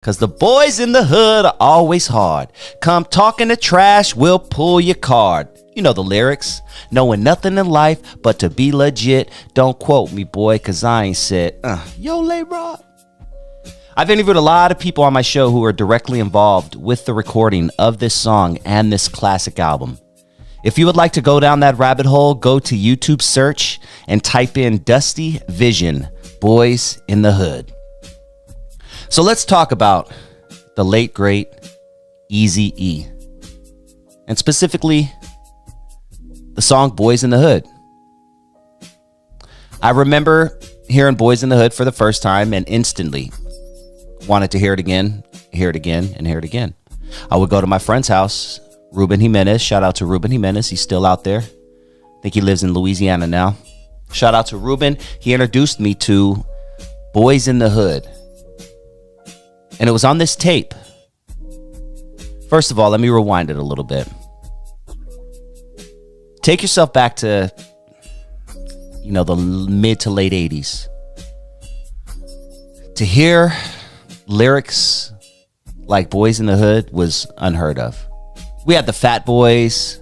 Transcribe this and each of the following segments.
Cause the boys in the hood are always hard. Come talking to trash, we'll pull your card. You know the lyrics. Knowing nothing in life but to be legit. Don't quote me, boy, cause I ain't said, yo, Lay-Bro. I've interviewed a lot of people on my show who are directly involved with the recording of this song and this classic album. If you would like to go down that rabbit hole, go to YouTube search and type in Dusty Vision, Boyz in the Hood. So let's talk about the late, great EAZY, and specifically the song Boyz in the Hood. I remember hearing Boyz in the Hood for the first time and instantly wanted to hear it again, and hear it again. I would go to my friend's house, Ruben Jimenez. Shout out to Ruben Jimenez. He's still out there. I think he lives in Louisiana now. Shout out to Ruben. He introduced me to Boyz in the Hood. And it was on this tape. First of all, let me rewind it a little bit. Take yourself back to, the mid to late 80s. To hear lyrics like Boyz in the Hood was unheard of. We had the Fat Boys.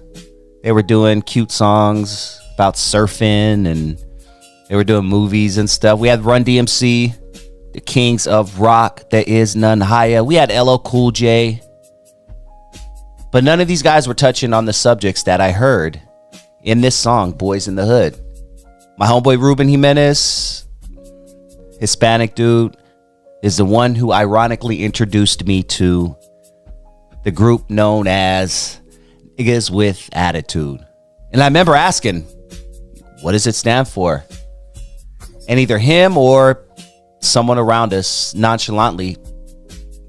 They were doing cute songs about surfing and they were doing movies and stuff. We had Run DMC. The Kings of Rock, There Is None Higher. We had LL Cool J. But none of these guys were touching on the subjects that I heard in this song, Boyz in the Hood. My homeboy Ruben Jimenez, Hispanic dude, is the one who ironically introduced me to the group known as Niggas with Attitude. And I remember asking, what does it stand for? And either him or someone around us nonchalantly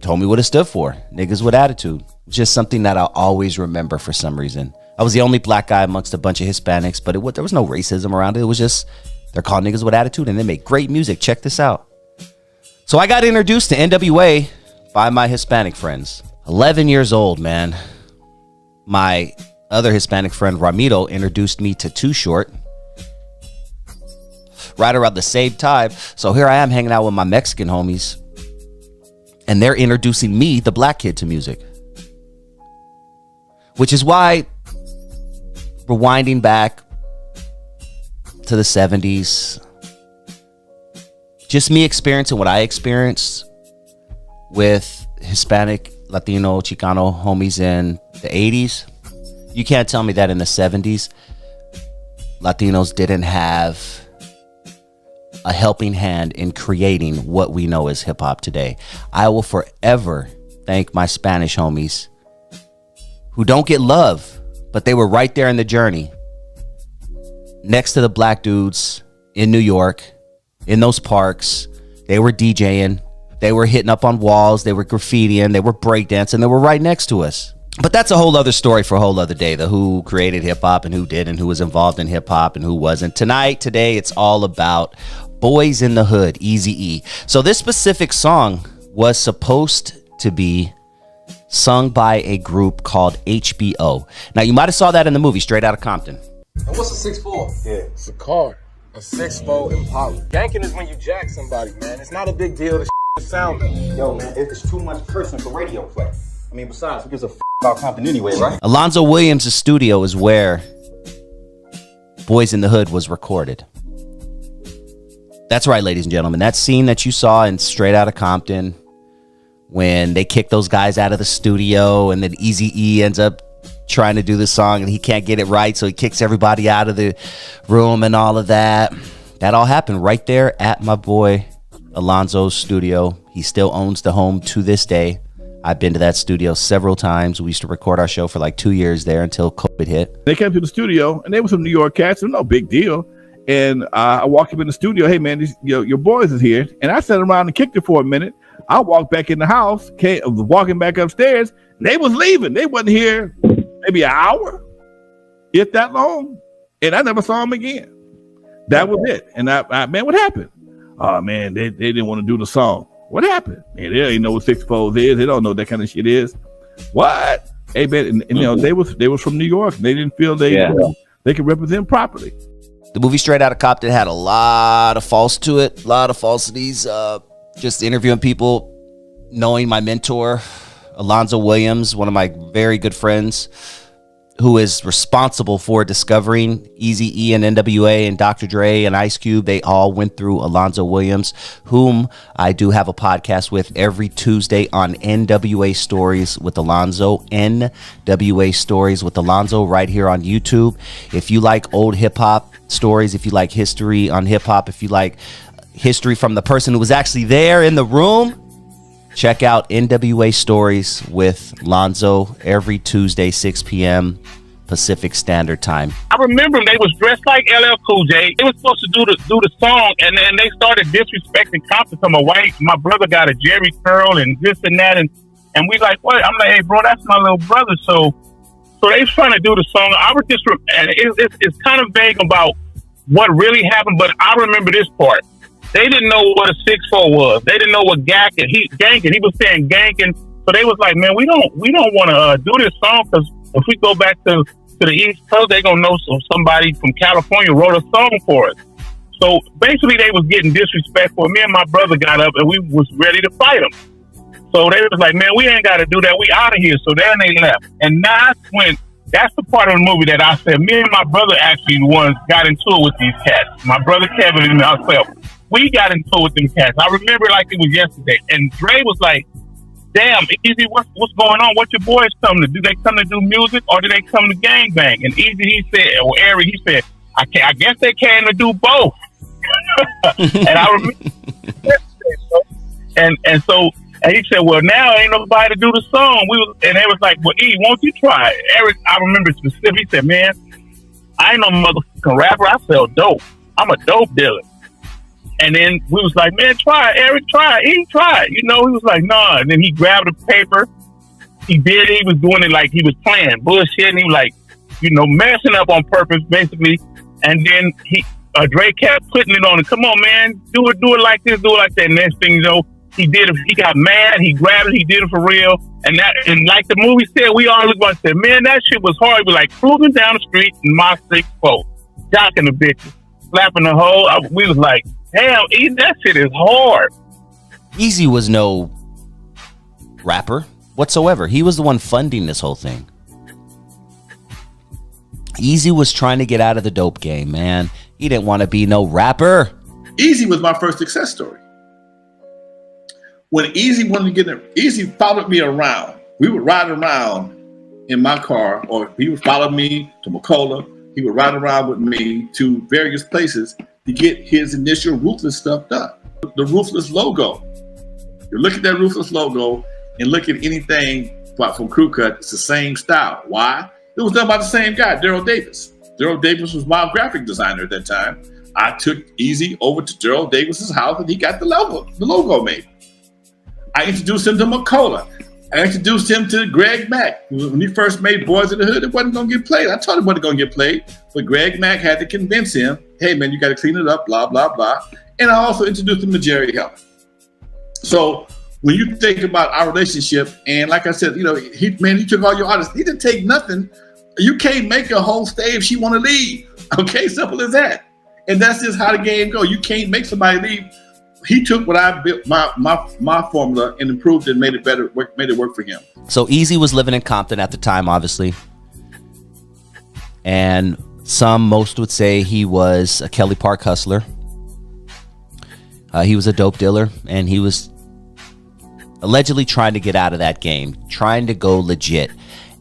told me what it stood for. Niggas with Attitude. Just something that I'll always remember for some reason. I was the only black guy amongst a bunch of Hispanics, but there was no racism around it. It was just, they're called Niggas with Attitude and they make great music. Check this out. So I got introduced to NWA by my Hispanic friends. 11 years old, man. My other Hispanic friend, Ramiro, introduced me to Too Short. Right around the same time. So here I am hanging out with my Mexican homies. And they're introducing me, the black kid, to music. Which is why, rewinding back to the 70s, just me experiencing what I experienced with Hispanic, Latino, Chicano homies in the 80s. You can't tell me that in the 70s, Latinos didn't have a helping hand in creating what we know as hip hop today. I will forever thank my Spanish homies who don't get love, but they were right there in the journey. Next to the black dudes in New York, in those parks, they were DJing, they were hitting up on walls, they were graffitiing, they were breakdancing, they were right next to us. But that's a whole other story for a whole other day. The who created hip hop and who did and who was involved in hip hop and who wasn't. Today, it's all about Boyz in the Hood, EAZY. So this specific song was supposed to be sung by a group called HBO. Now, you might have saw that in the movie Straight Outta Compton. And what's a 6'4"? Yeah, it's a car. A 6'4" Impala. Yanking is when you jack somebody, man. It's not a big deal. The sound. Yo, man, it's too much cursing for radio play. I mean, besides, who gives a about Compton anyway, right? Alonzo Williams' studio is where Boyz in the Hood was recorded. That's right, ladies and gentlemen. That scene that you saw in Straight Outta Compton when they kick those guys out of the studio and then EAZY ends up trying to do the song and he can't get it right, so he kicks everybody out of the room and all of that. That all happened right there at my boy Alonzo's studio. He still owns the home to this day. I've been to that studio several times. We used to record our show for like 2 years there until COVID hit. They came to the studio and they were some New York cats. No big deal. And I walked up in the studio. Hey, man, your boys is here. And I sat around and kicked it for a minute. I walked back in the house, walking back upstairs. And they was leaving. They wasn't here maybe an hour, if that long. And I never saw them again. That was it. And I man, what happened? Oh, man, they didn't want to do the song. What happened? Man, they don't even know what 6'4" is. They don't know what that kind of shit is. What? Hey, man, and you know, they was from New York. They didn't feel they could represent properly. The movie Straight Outta Compton had a lot of false to it, a lot of falsities. Just interviewing people knowing my mentor, Alonzo Williams, one of my very good friends, who is responsible for discovering EAZY and NWA and Dr. Dre and Ice Cube. They all went through Alonzo Williams, whom I do have a podcast with every Tuesday on NWA Stories with Alonzo. NWA Stories with Alonzo right here on YouTube. If you like old hip hop stories, if you like history on hip hop, if you like history from the person who was actually there in the room, check out NWA Stories with Lonzo every Tuesday, 6 p.m. Pacific Standard Time. I remember they was dressed like LL Cool J. They was supposed to do the song, and then they started disrespecting Compton. My brother got a Jerry curl and this and that, and we like, what? I'm like, hey, bro, that's my little brother. So they was trying to do the song. I was just, and it's kind of vague about what really happened, but I remember this part. They didn't know what a 6'4" was. They didn't know what ganking. He was saying ganking. So they was like, man, we don't want to do this song, because if we go back to the East Coast, they gonna know somebody from California wrote a song for us. So basically, they was getting disrespectful. Me and my brother got up and we was ready to fight them. So they was like, man, we ain't got to do that. We out of here. So then they left. And that's the part of the movie that I said, me and my brother actually got into it with these cats. My brother Kevin and myself. We got into it with them cats. I remember it like it was yesterday. And Dre was like, damn, EAZY, what's going on? What your boys come to do? They come to do music, or do they come to gangbang? And EAZY, he said, or Eric, he said, I guess they came to do both. And I remember, and he said, well, now ain't nobody to do the song. And they was like, well, E, won't you try it? Eric, I remember specifically, he said, man, I ain't no motherfucking rapper. I sell dope. I'm a dope dealer. And then we was like, man, try it. Eric, try it. He tried. He was like, nah. And then he grabbed a paper. He did it. He was doing it like he was playing bullshit. And he was like, messing up on purpose, basically. And then Dre kept putting it on him. Come on, man. Do it like this, do it like that. And next thing you know, he did it. He got mad. He grabbed it. He did it for real. And like the movie said, we all looked and said, man, that shit was hard. We were like cruising down the street in my 6'4", jocking the bitches, slapping the hole. We was like, damn, that shit is hard. EAZY was no rapper whatsoever. He was the one funding this whole thing. EAZY was trying to get out of the dope game, man. He didn't want to be no rapper. EAZY was my first success story. When EAZY wanted to get in, EAZY followed me around. We would ride around in my car, or he would follow me to McCullough. He would ride around with me to various places to get his initial Ruthless stuff done. The Ruthless logo. You look at that Ruthless logo and look at anything from Crew Cut, it's the same style. Why? It was done by the same guy, Daryl Davis. Daryl Davis was my graphic designer at that time. I took EAZY over to Daryl Davis's house and he got the logo made. I introduced him to McCullough. I introduced him to Greg Mack. When he first made Boyz in the Hood, it wasn't going to get played. I told him it wasn't going to get played, but Greg Mack had to convince him, hey, man, you got to clean it up, blah, blah, blah. And I also introduced him to Jerry Heller. So when you think about our relationship, and like I said, he took all your artists. He didn't take nothing. You can't make a whole stay if she want to leave. Okay, simple as that. And that's just how the game goes. You can't make somebody leave. He took what I built, my formula, and improved it, and made it better, made it work for him. So EAZY was living in Compton at the time, obviously. And most would say he was a Kelly Park hustler. He was a dope dealer, and he was allegedly trying to get out of that game, trying to go legit.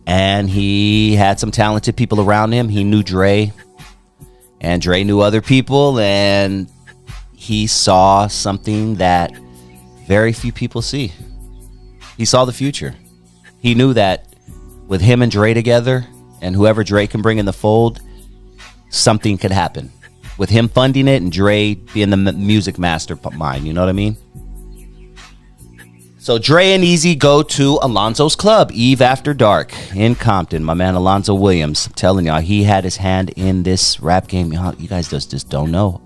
And he had some talented people around him. He knew Dre, and Dre knew other people, and he saw something that very few people see. He saw the future. He knew that with him and Dre together, and whoever Dre can bring in the fold, something could happen. With him funding it and Dre being the music mastermind, you know what I mean? So Dre and EAZY go to Alonzo's club, Eve After Dark in Compton. My man Alonzo Williams, I'm telling y'all, he had his hand in this rap game. You guys just don't know.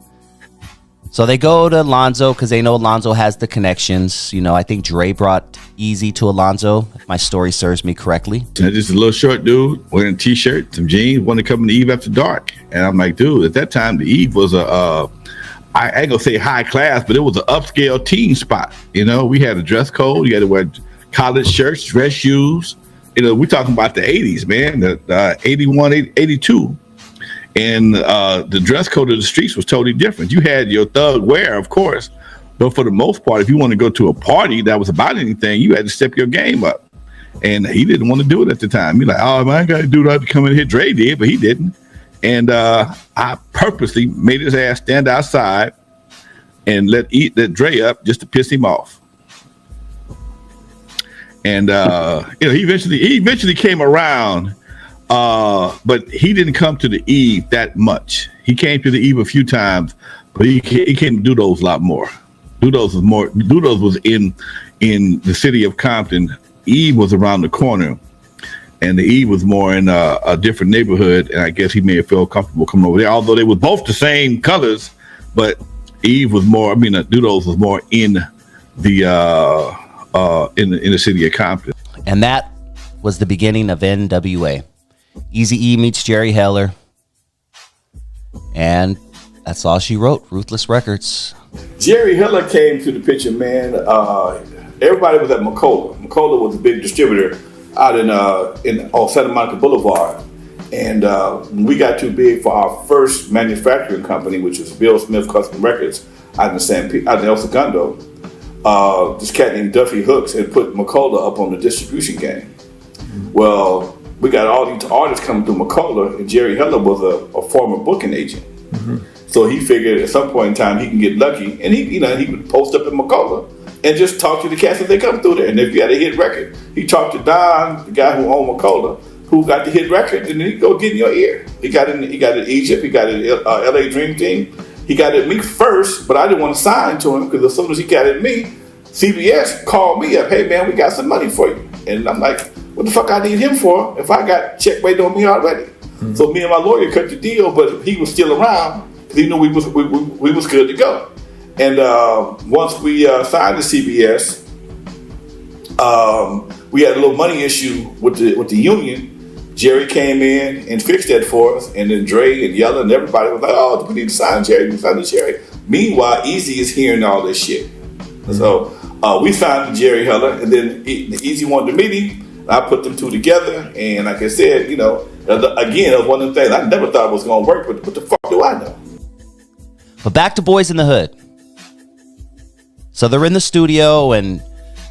So they go to Alonzo because they know Alonzo has the connections. I think Dre brought EAZY to Alonzo, if my story serves me correctly. Just a little short dude wearing a t-shirt, some jeans, wanted to come to Eve After Dark. And I'm like, dude, at that time, the Eve was a I ain't gonna say high class, but it was an upscale teen spot. You know, we had a dress code. You had to wear college shirts, dress shoes. You know, we're talking about the 80s, man, the 81, 82. And the dress code of the streets was totally different. You had your thug wear, of course, but for the most part, if you want to go to a party that was about anything, you had to step your game up. And he didn't want to do it at the time. He's like, oh, man, I got to do that to come in here. Dre did, but he didn't. And I purposely made his ass stand outside and let Dre up just to piss him off. And you know, he eventually came around, but he didn't come to the Eve that much. He came to the Eve a few times, but he came to Dudos a lot more. Dudos was in the city of Compton. Eve was around the corner, and the Eve was more in a different neighborhood. And I guess he may have felt comfortable coming over there, although they were both the same colors. But Eve was more. I mean, Dudos was more in the in the city of Compton. And that was the beginning of NWA. Eazy-E meets Jerry Heller. And that's all she wrote, Ruthless Records. Jerry Heller came to the picture, man. Everybody was at McCullough. McCullough was a big distributor out on Santa Monica Boulevard. And when we got too big for our first manufacturing company, which was Bill Smith Custom Records out in El Segundo, this cat named Duffy Hooks had put McCullough up on the distribution game. Well, we got all these artists coming through McCullough, and Jerry Heller was a former booking agent. So he figured at some point in time he can get lucky, and he would post up in McCullough and just talk to the cats as they come through there. And if you had a hit record, he talked to Don, the guy who owned McCullough, who got the hit record, and then he'd go get in your ear. He got it in Egypt, he got it in LA Dream Team. He got it me first, but I didn't want to sign to him because as soon as he got it me, CBS called me up, hey man, we got some money for you. And I'm like, what the fuck I need him for if I got check waiting on me already? So me and my lawyer cut the deal, but he was still around because he knew we was good to go. And once we signed to CBS, we had a little money issue with the union. Jerry came in and fixed that for us, and then Dre and Yella and everybody was like, "Oh, we need to sign Jerry. We signed to Jerry." Meanwhile, EAZY is hearing all this shit, so we signed to Jerry Heller, and then EAZY wanted to meet him. I put them two together, and like I said, you know, again, that was one of the things I never thought was going to work, but what the fuck do I know? But back to Boyz in the Hood. So they're in the studio, and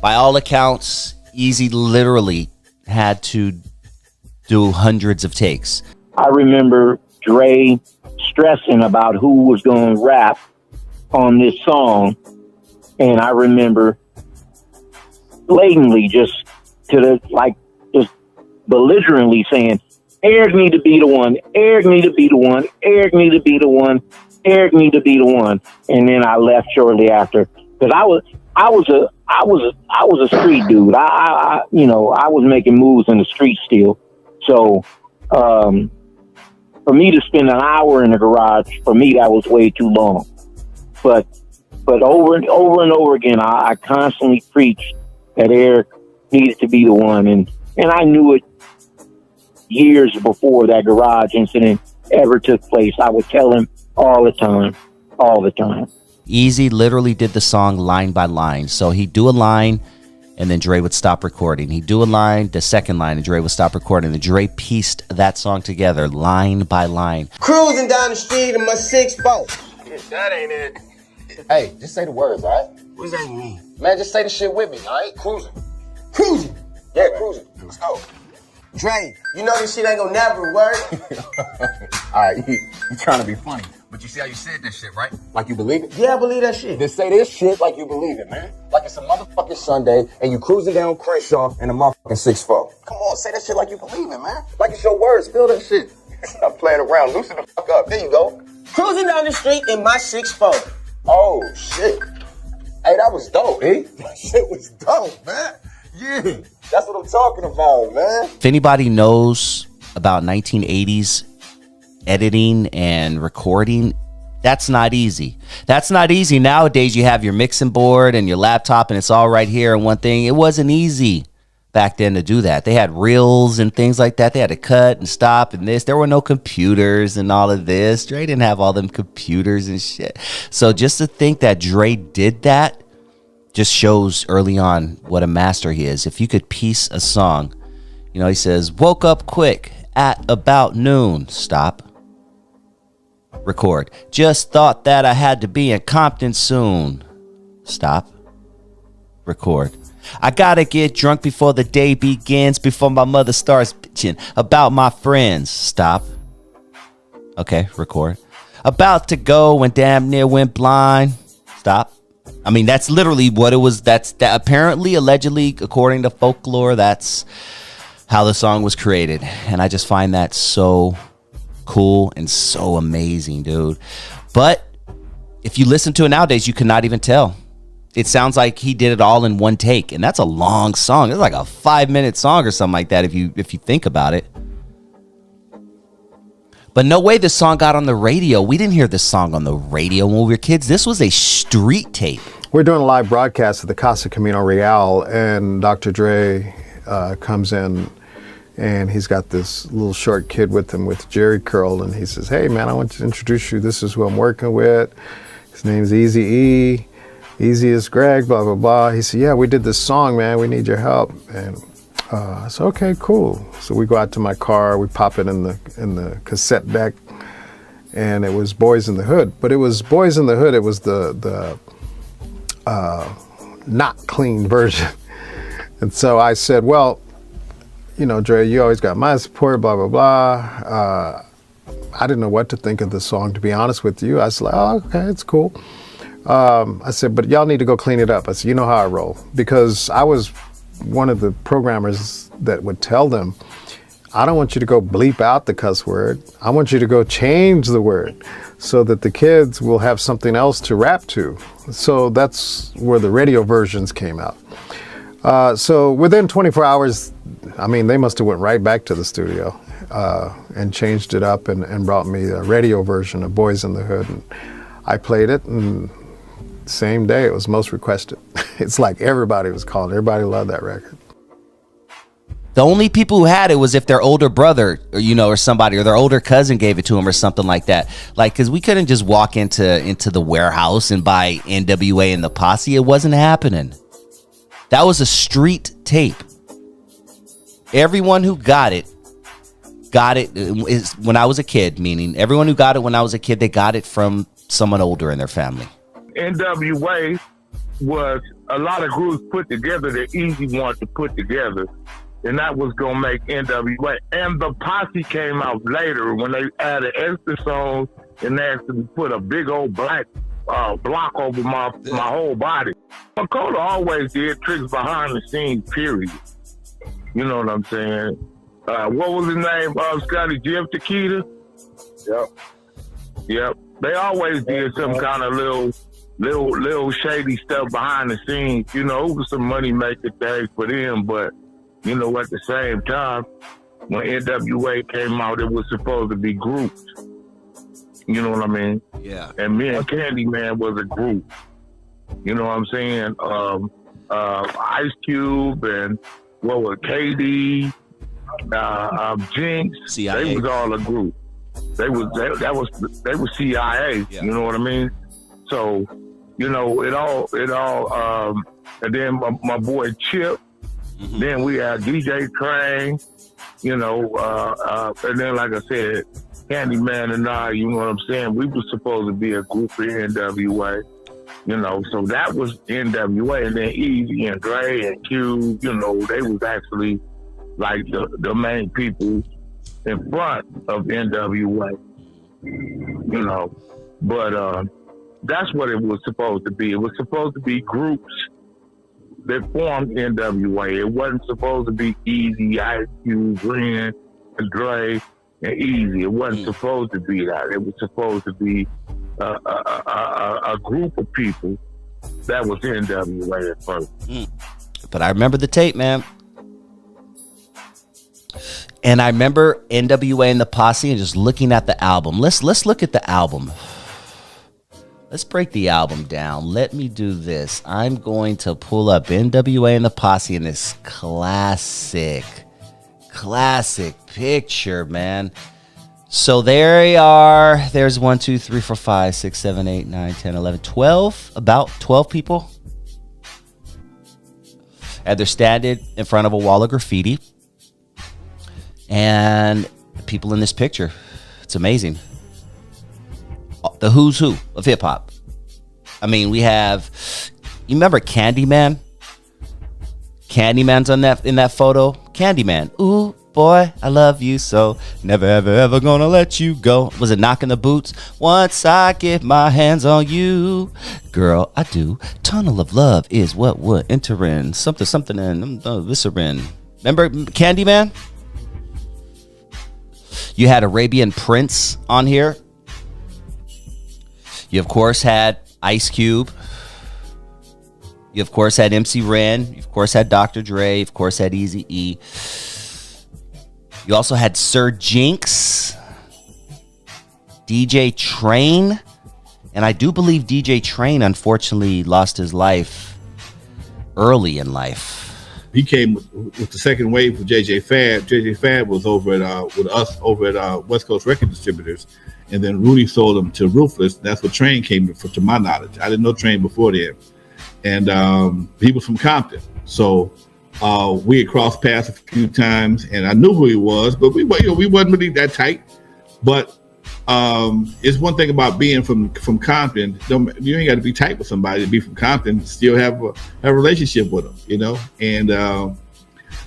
by all accounts, EAZY literally had to do hundreds of takes. I remember Dre stressing about who was going to rap on this song, and I remember blatantly just belligerently saying, "Eric need to be the one. Eric need to be the one. Eric need to be the one. Eric need to be the one." And then I left shortly after because I was a street dude. I was making moves in the street still. So, for me to spend an hour in the garage, for me, that was way too long. But over and over again, I constantly preached that Eric needed to be the one. And I knew it years before that garage incident ever took place. I would tell him all the time. EAZY literally did the song line by line. So he'd do a line, and then Dre would stop recording. He'd do a line, the second line, and Dre would stop recording. And Dre pieced that song together line by line. Cruising down the street in my 6'4". That ain't it. Hey, just say the words, all right? What does that mean? Man, just say the shit with me, all right? Cruising. Cruising. Yeah, cruising. Let's go. Dre, you know this shit ain't gonna never work. All right, you trying to be funny. But you see how you said that shit, right? Like you believe it? Yeah, I believe that shit. Then say this shit like you believe it, man. Like it's a motherfucking Sunday and you cruising down Crenshaw in a motherfucking 6'4". Come on, say that shit like you believe it, man. Like it's your words. Feel that shit. Stop playing around. Loosen the fuck up. There you go. Cruising down the street in my 6'4". Oh, shit. Hey, that was dope, eh? That shit was dope, man. Yeah, that's what I'm talking about, man. If anybody knows about 1980s editing and recording, that's not easy. That's not easy. Nowadays, you have your mixing board and your laptop, and it's all right here and one thing. It wasn't easy back then to do that. They had reels and things like that. They had to cut and stop and this. There were no computers and all of this. Dre didn't have all them computers and shit. So just to think that Dre did that just shows early on what a master he is. If you could piece a song, you know, he says, woke up quick at about noon. Stop. Record. Just thought that I had to be in Compton soon. Stop. Record. I gotta get drunk before the day begins, before my mother starts bitching about my friends. Stop. Okay, record. About to go when damn near went blind. Stop. I mean, that's literally what it was. That apparently, allegedly, according to folklore, that's how the song was created. And I just find that so cool and so amazing, dude. But if you listen to it nowadays, you cannot even tell. It sounds like he did it all in one take, and that's a long song. It's like a 5-minute song or something like that if you think about it. But no way this song got on the radio. We didn't hear this song on the radio when we were kids. This was a street tape. We're doing a live broadcast at the Casa Camino Real, and Dr. Dre comes in, and he's got this little short kid with him with Jerry curl, and he says, hey, man, I want to introduce you. This is who I'm working with. His name's EAZY. Easy as Greg, blah, blah, blah. He said, yeah, we did this song, man. We need your help. And I said, okay, cool. So we go out to my car. We pop it in the cassette deck. And it was Boyz in the Hood. But it was Boyz in the Hood. It was the not clean version. And so I said, well, you know, Dre, you always got my support, blah, blah, blah. I didn't know what to think of the song, to be honest with you. I was like, oh, okay, it's cool. I said, but y'all need to go clean it up. I said, you know how I roll. Because I was one of the programmers that would tell them, I don't want you to go bleep out the cuss word. I want you to go change the word so that the kids will have something else to rap to. So that's where the radio versions came out. So within 24 hours, I mean, they must have went right back to the studio and changed it up and brought me a radio version of Boyz in the Hood. And I played it, and same day it was most requested. It's like everybody was calling. Everybody loved that record. The only people who had it was if their older brother, or, you know, or somebody, or their older cousin gave it to them or something like that. Like, because we couldn't just walk into the warehouse and buy NWA and the Posse. It wasn't happening. That was a street tape. Everyone who got it when I was a kid, meaning everyone who got it when I was a kid, they got it from someone older in their family. NWA was a lot of groups put together that EAZY wanted to put together, and that was going to make NWA. And the Posse came out later when they added extra songs and they actually put a big old black block over my whole body. Makola always did tricks behind the scenes, period. You know what I'm saying? What was his name? Scotty Jim Takita? Yep. They always did some kind of little shady stuff behind the scenes. You know, it was some money making things for them, but you know, at the same time, when NWA came out, it was supposed to be groups. You know what I mean? Yeah. And me and Candyman was a group. You know what I'm saying? Ice Cube and what was KD, Jinx. CIA. They was all a group. They was CIA. Yeah. You know what I mean? So, you know, it all. And then my boy Chip. Mm-hmm. Then we had DJ Train. You know, and then like I said, Candyman and I. You know what I'm saying? We were supposed to be a group for NWA. You know, so that was NWA, and then EAZY and Dre and Q. You know, they was actually like the main people in front of NWA, you know, but that's what it was supposed to be. It was supposed to be groups that formed NWA. It wasn't supposed to be EAZY, Ice Cube, Ren, and Dre, and EAZY. It wasn't supposed to be that. It was supposed to be a group of people that was NWA at first. But I remember the tape, man. And I remember NWA and the Posse and just looking at the album. Let's look at the album. Let's break the album down. Let me do this. I'm going to pull up NWA and the Posse in this classic picture, man. So there you are. There's 1, 2, 3, 4, 5, 6, 7, 8, 9, 10, 11, 12. About 12 people. And they're standing in front of a wall of graffiti. And the people in this picture, it's amazing. The who's who of hip hop. I mean, we have, you remember Candyman? Candyman's in that photo. Candyman. Ooh, boy, I love you so. Never, ever, ever gonna let you go. Was it Knocking the Boots? Once I get my hands on you, girl, I do. Tunnel of love is what we're entering. Something in viscerin. Remember Candyman? You had Arabian Prince on here. You, of course, had Ice Cube. You, of course, had MC Ren. You, of course, had Dr. Dre. You, of course, had EAZY. You also had Sir Jinx. DJ Train. And I do believe DJ Train, unfortunately, lost his life early in life. He came with the second wave of JJ Fad. JJ Fad was over at with us over at West Coast Record Distributors. And then Rudy sold them to Ruthless. That's what Train came to my knowledge. I didn't know Train before then. And he was from Compton. So we had crossed paths a few times, and I knew who he was, but we wasn't really that tight. But it's one thing about being from Compton. You ain't got to be tight with somebody to be from Compton. Still have a relationship with them, you know. And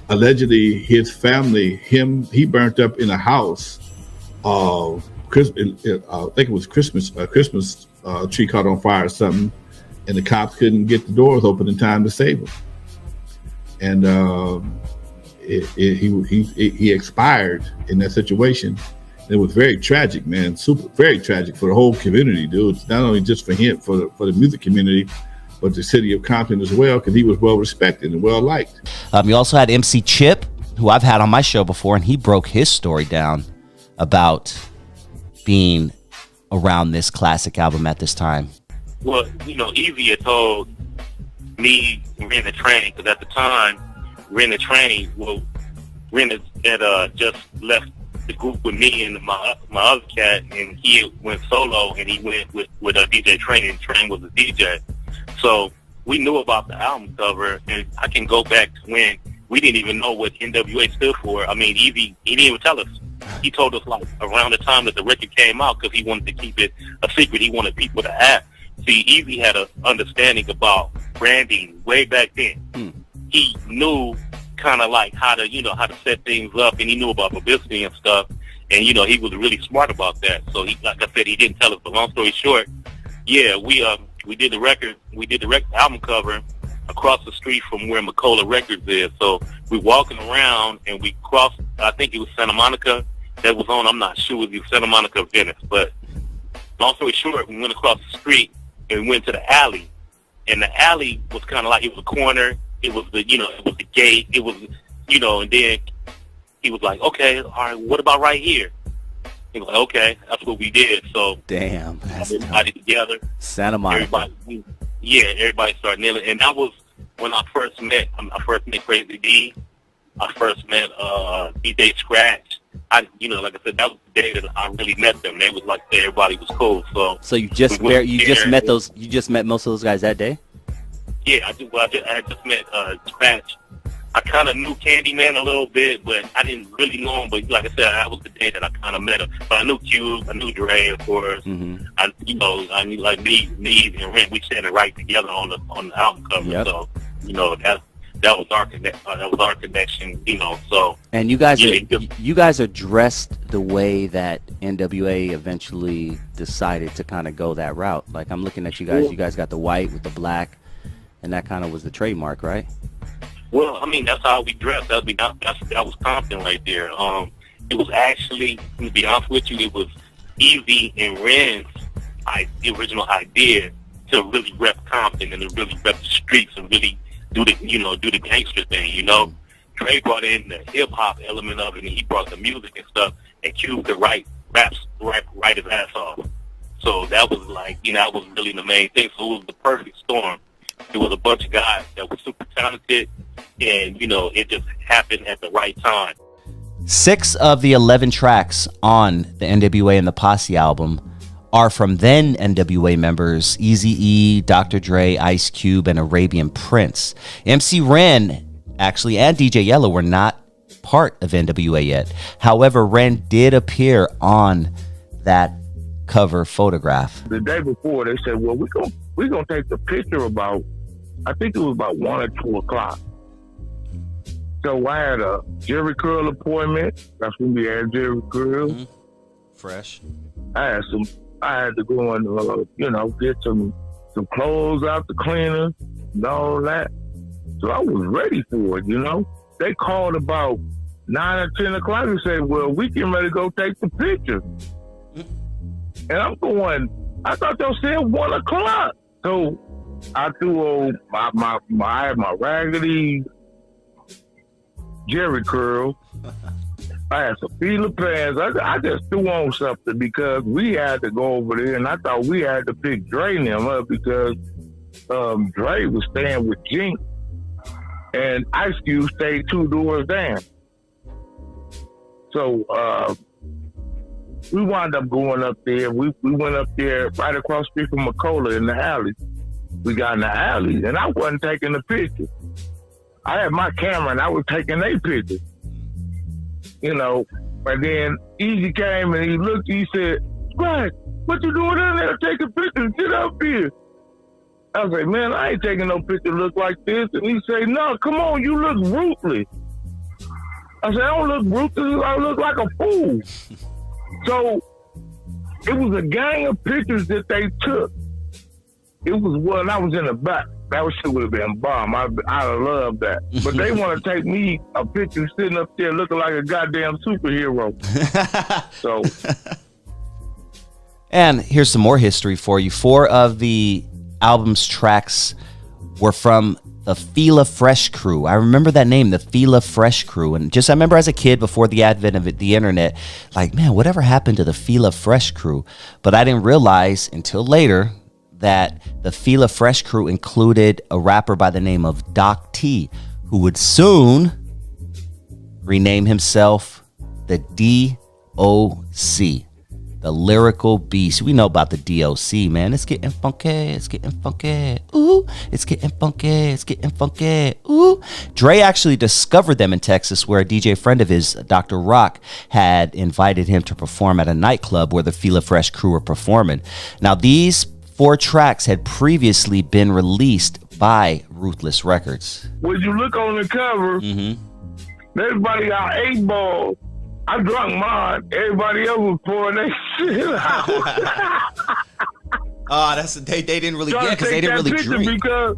allegedly, his family, he burnt up in a house. I think it was Christmas tree caught on fire or something, and the cops couldn't get the doors open in time to save him. And he expired in that situation. It was very tragic, man. Very tragic for the whole community, dude. It's not only just for him, for the music community, but the city of Compton as well, because he was well respected and well liked. You also had MC Chip, who I've had on my show before, and he broke his story down about being around this classic album at this time. Well, EAZY had told me, Ren the Train, because at the time, Ren the Train, Ren had just left the group with me and my other cat, and he went solo, and he went with DJ Train, and Train was a DJ. So we knew about the album cover, and I can go back to when we didn't even know what NWA stood for. I mean, EAZY, he didn't even tell us. He told us like around the time that the record came out, because he wanted to keep it a secret. He wanted people to ask. See, EAZY had an understanding about branding way back then. He knew kind of like how to set things up, and he knew about publicity and stuff. And he was really smart about that. So he, like I said, he didn't tell us. But long story short, yeah, we did the record. We did the album cover across the street from where McCullough Records is. So we walking around, and we crossed. I think it was Santa Monica that was on. I'm not sure it was Santa Monica or Venice, but long story short, we went across the street and we went to the alley, and the alley was kind of like, it was a corner. It was it was the gate. It was, and then he was like, okay, all right, what about right here? He was like, okay, that's what we did. So damn, everybody together, Santa Monica. Everybody started kneeling, and that was when I first met Crazy D. I first met DJ Scratch. Like I said, that was the day that I really met them. They was like, everybody was cool. So you just met most of those guys that day? Yeah, I just met Scratch. I kind of knew Candyman a little bit, but I didn't really know him. But like I said, that was the day that I kind of met him. But I knew Cube, I knew Dre, of course. Mm-hmm. I knew like me and Ren. We standing right together on the album cover. Yep. So that was our connection. So. And you guys are dressed the way that NWA eventually decided to kind of go that route. Like I'm looking at you guys. You guys got the white with the black, and that kind of was the trademark, right? Well, I mean, that's how we dressed. That was Compton right there. It was actually, to be honest with you, it was EAZY and Ren's original idea to really rep Compton and to really rep the streets and really do the gangster thing. Dre brought in the hip hop element of it, and he brought the music and stuff. And Cube could write his ass off. So that was like, that was really the main thing. So it was the perfect storm. It was a bunch of guys that were super talented, and, it just happened at the right time. 6 of the 11 tracks on the NWA and the Posse album are from then NWA members EAZY, Dr. Dre, Ice Cube, and Arabian Prince. MC Ren, actually, and DJ Yellow were not part of NWA yet. However, Ren did appear on that cover photograph. The day before, they said, well, we're gonna take the picture about, I think it was about 1 or 2 o'clock. So I had a Jerry Curl appointment. That's when we had Jerry Curl. Mm-hmm. Fresh. I had to go and, get some clothes out the cleaner and all that. So I was ready for it, They called about 9 or 10 o'clock and said, well, we getting ready to go take the picture. And I'm going, I thought they said 1 o'clock. So I threw I had my raggedy Jerry Curl. I had some Fila pants. I just threw on something because we had to go over there, and I thought we had to pick Dre and them up because Dre was staying with Jink, and Ice Cube stayed 2 doors down. So we wound up going up there. We went up there right across the street from McCullough in the alley. We got in the alley, and I wasn't taking the picture. I had my camera, and I was taking their picture. And then Easy came, and he looked, he said, Swag, what you doing down there taking pictures? Get up here. I was like, man, I ain't taking no picture look like this. And he said, no, come on, you look ruthless. I said, I don't look ruthless, I look like a fool. So it was a gang of pictures that they took. It was one, I was in the back. That shit would have been bomb. I'd have loved that. But they want to take me a picture sitting up there looking like a goddamn superhero. So. And here's some more history for you. 4 of the album's tracks were from the Fila Fresh crew. I remember that name, the Fila Fresh crew. And I remember as a kid, before the advent of the internet, like, man, whatever happened to the Fila Fresh crew? But I didn't realize until later that the Fila Fresh crew included a rapper by the name of Doc T, who would soon rename himself the DOC, the Lyrical Beast. We know about the DOC, man. It's getting funky, it's getting funky. Ooh, it's getting funky, it's getting funky. Ooh. Dre actually discovered them in Texas, where a DJ friend of his, Dr. Rock, had invited him to perform at a nightclub where the Fila Fresh crew were performing. Now, these 4 tracks had previously been released by Ruthless Records. When you look on the cover, everybody got 8 balls. I drunk mine. Everybody else was pouring their shit out. They didn't really get, because they didn't really drink. Because,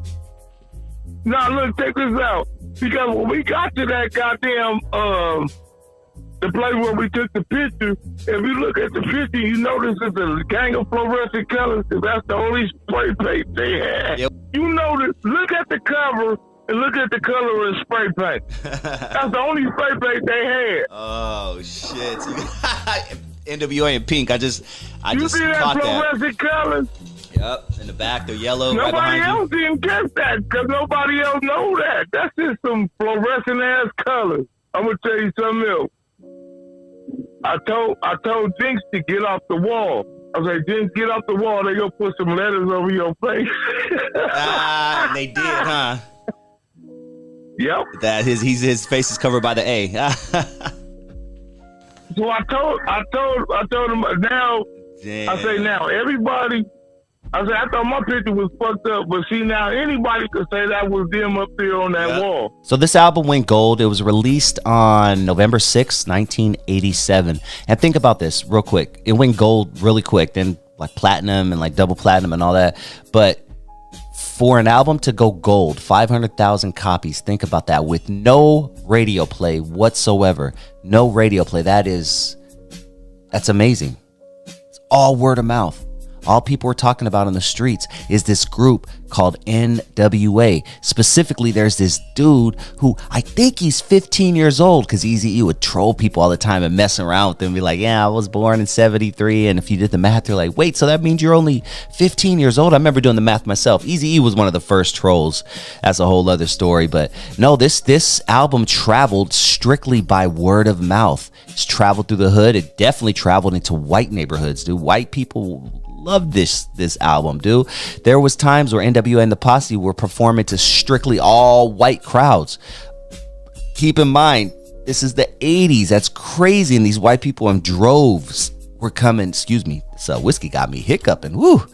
look, check this out. Because when we got to that goddamn the place where we took the picture, if you look at the picture, you notice it's a gang of fluorescent colors, because that's the only spray paint they had. Yep. You notice, look at the cover and look at the color of the spray paint. That's the only spray paint they had. Oh, shit. NWA in pink. I just you see that fluorescent colors? Yep. In the back, they're yellow. Nobody right else didn't get that, because nobody else know that. That's just some fluorescent ass colors. I'm gonna tell you something else. I told Jinx to get off the wall. I was like, Jinx, get off the wall. They gonna put some letters over your face. And they did, huh? Yep. That his face is covered by the A. So I told him now. Damn. I say now everybody. I said, I thought my picture was fucked up, but see, now anybody could say that was them up there on that wall. So this album went gold. It was released on November 6, 1987. And think about this real quick. It went gold really quick, then like platinum and like double platinum and all that. But for an album to go gold, 500,000 copies, think about that, with no radio play whatsoever. No radio play. That's amazing. It's all word of mouth. all people were talking about on the streets is this group called NWA. Specifically, there's this dude who I think he's 15 years old, because EAZY would troll people all the time and mess around with them and be like, yeah, I was born in 73. And if you did the math, they're like, wait, so that means you're only 15 years old? I remember doing the math myself. EAZY was one of the first trolls. That's a whole other story. But no, this album traveled strictly by word of mouth. It's traveled through the hood. It definitely traveled into white neighborhoods, dude. White people love this album, dude. There was times where NWA and the Posse were performing to strictly all white crowds. Keep in mind, this is the 80s. That's crazy. And these white people in droves were coming. Excuse me, this whiskey got me hiccuping. Woo.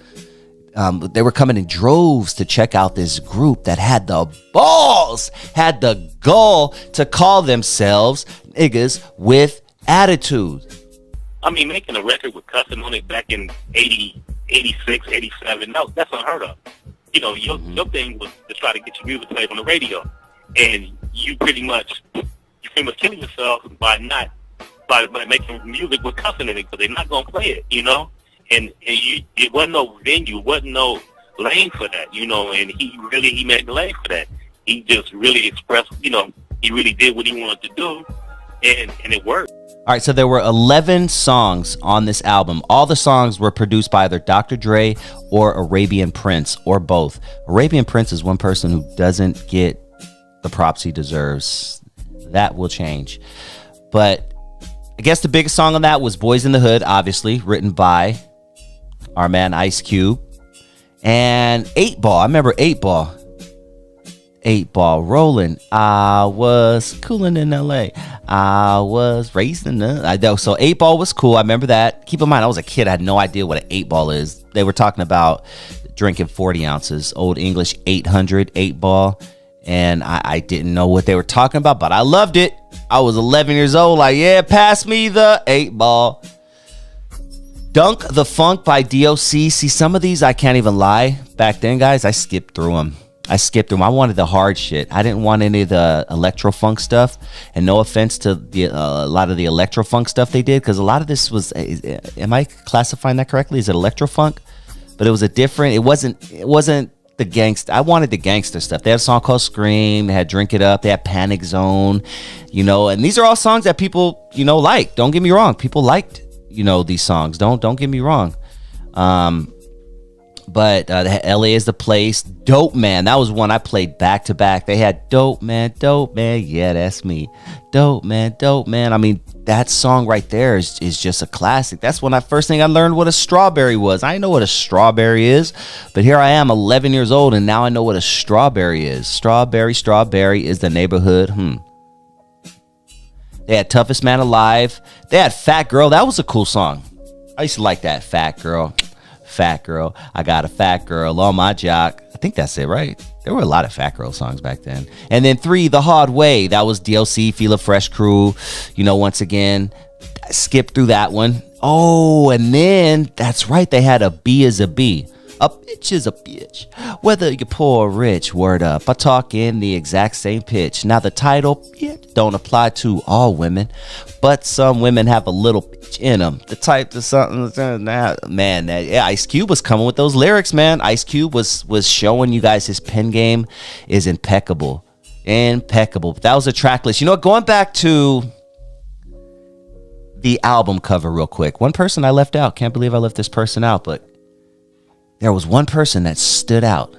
They were coming in droves to check out this group that had the balls, had the gall to call themselves niggas with attitude. I mean, making a record with cussing on it back in 80, 86, 87, no, that's unheard of. You know, your thing was to try to get your music played on the radio. And you pretty much killing yourself by making music with cussing in it, because they're not going to play it, you know? And it wasn't no venue, wasn't no lane for that, you know, and he made the lane for that. He just really expressed, you know, he really did what he wanted to do, and it worked. All right, so there were 11 songs on this album. All the songs were produced by either Dr. Dre or Arabian Prince, or both. Arabian Prince is one person who doesn't get the props he deserves. That will change. But I guess the biggest song on that was Boyz in the Hood, obviously, written by our man Ice Cube. And 8 Ball. I remember 8 Ball. 8 Ball rolling. I was cooling in LA. I was raised in the... So 8 Ball was cool. I remember that. Keep in mind, I was a kid. I had no idea what an 8 Ball is. They were talking about drinking 40 ounces. Old English 800 8 Ball. And I didn't know what they were talking about, but I loved it. I was 11 years old. Like, yeah, pass me the 8 Ball. Dunk the Funk by DOC. See, some of these, I can't even lie. Back then, guys, I skipped through them. I wanted the hard shit. I didn't want any of the electro funk stuff. And no offense to a lot of the electro funk stuff they did, because a lot of this was, am I classifying that correctly? Is it electro funk? But it was it wasn't the gangster. I wanted the gangster stuff. They had a song called Scream. They had Drink It Up. They had Panic Zone, you know, and these are all songs that people, you know, like. Don't get me wrong. People liked, you know, these songs. Don't get me wrong. But LA is the Place. Dope Man, that was one I played back to back. They had Dope Man. Yeah, that's me. Dope Man. I mean, that song right there is just a classic. That's when first thing I learned what a strawberry was. I didn't know what a strawberry is, but here I am, 11 years old, and now I know what a strawberry is. Strawberry is the neighborhood. They had Toughest Man Alive. They had Fat Girl. That was a cool song. I used to like that. Fat Girl. I got a fat girl on my jock. I think that's it, right? There were a lot of Fat Girl songs back then. And then 3, The Hard Way. That was DLC, Feel a Fresh Crew. You know, once again, I skipped through that one. Oh, and then, that's right, they had a B is a B. A bitch is a bitch. Whether you're poor or rich, word up. I talk in the exact same pitch. Now the title don't apply to all women, but some women have a little bitch in them. The type to something, man, Ice Cube was coming with those lyrics, man. Ice Cube was showing you guys his pen game is impeccable. That was a track list. You know what, going back to the album cover real quick. One person I left out. Can't believe I left this person out, but there was one person that stood out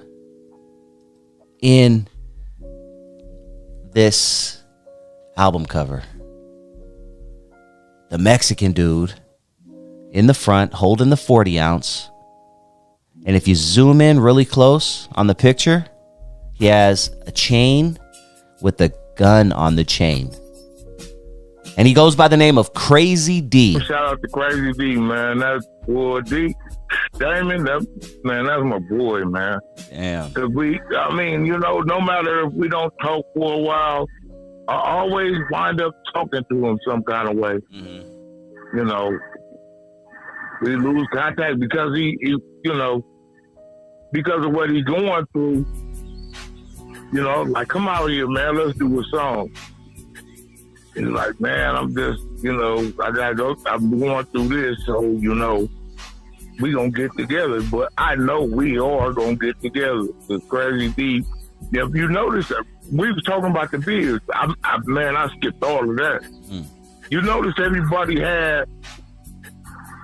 in this album cover. The Mexican dude in the front holding the 40 ounce. And if you zoom in really close on the picture, he has a chain with a gun on the chain. And he goes by the name of Crazy D. Shout out to Crazy D, man. That's boy D. Damon, that's my boy, man. Damn. Cause you know, no matter if we don't talk for a while, I always wind up talking to him some kind of way. Mm-hmm. You know, we lose contact because he, you know, because of what he's going through. You know, like, come out here, man, let's do a song. He's like, man, I'm just, you know, I'm going through this, so, you know, we gonna get together, but I know we are gonna get together. The Crazy D. If you notice, we was talking about the beers. I skipped all of that. You notice everybody had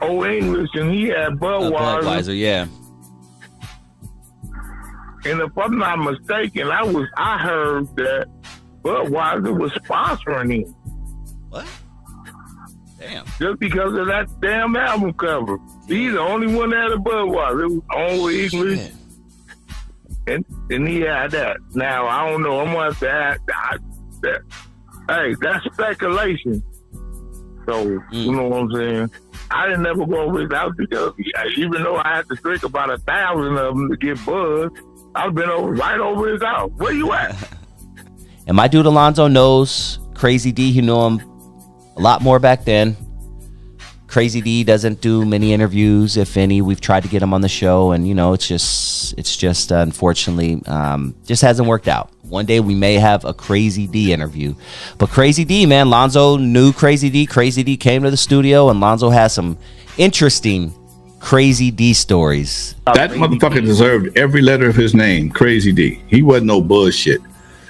Old English and he had Budweiser. Budweiser, yeah. And if I'm not mistaken, I heard that Budweiser was sponsoring him. What? Damn. Just because of that damn album cover. He's the only one that had a Budweiser. It was Old English. And he had that. Now, I don't know. I'm going to have to add that. Hey, that's speculation. So, you know what I'm saying? I didn't never go over his house because even though I had to drink about 1,000 of them to get buzzed, I've been right over his house. Where you at? And my dude Alonzo knows Crazy D. He knew him a lot more back then. Crazy D doesn't do many interviews, if any. We've tried to get him on the show, and it's just unfortunately just hasn't worked out. One day we may have a Crazy D interview, but Crazy D, man, Lonzo knew Crazy D. Crazy D came to the studio, and Lonzo has some interesting Crazy D stories. That motherfucker deserved every letter of his name, Crazy D. He wasn't no bullshit.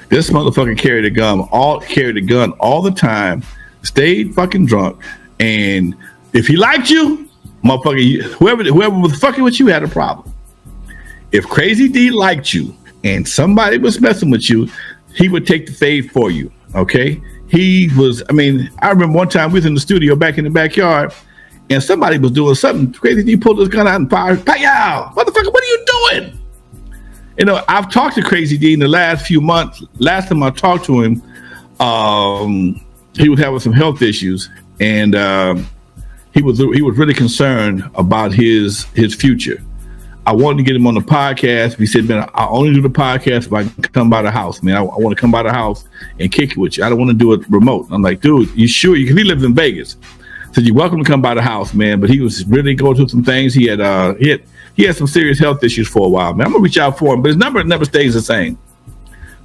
This motherfucker carried a gun all the time, stayed fucking drunk, and if he liked you, motherfucker, whoever was fucking with you had a problem. If Crazy D liked you and somebody was messing with you, he would take the fade for you, okay? I remember one time we was in the studio back in the backyard, and somebody was doing something. Crazy D pulled his gun out and fired. Pow! Motherfucker, what are you doing? I've talked to Crazy D in the last few months. Last time I talked to him, he was having some health issues, and he was really concerned about his future. I wanted to get him on the podcast. He said, man, I only do the podcast if I can come by the house, man. I want to come by the house and kick it with you. I don't want to do it remote. I'm like, dude, you sure? Because he lives in Vegas. So you're welcome to come by the house, man. But he was really going through some things. He had some serious health issues for a while, man. I'm going to reach out for him, but his number never stays the same.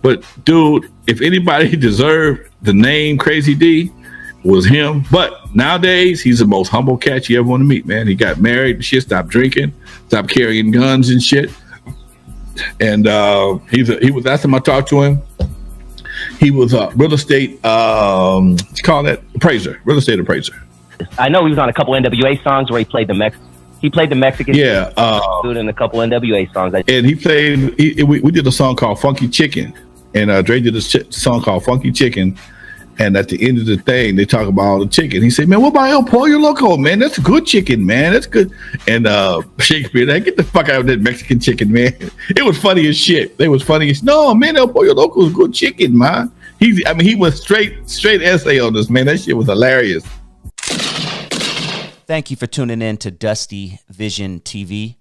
But, dude, if anybody deserved the name Crazy D, was him. But nowadays, he's the most humble cat you ever want to meet, man. He got married, shit, stopped drinking, stopped carrying guns and shit. And last time I talked to him, he was a real estate, appraiser, real estate appraiser. I know he was on a couple NWA songs where he played the Mexican dude in a couple NWA songs. And we did a song called Funky Chicken, and Dre did a song called Funky Chicken. And at the end of the thing, they talk about the chicken. He said, man, what about El Pollo Loco, man? That's good chicken, man. That's good. And Shakespeare, get the fuck out of that Mexican chicken, man. It was funny as shit. No, man, El Pollo Loco is good chicken, man. He was straight essay on this, man. That shit was hilarious. Thank you for tuning in to Dusty Vision TV.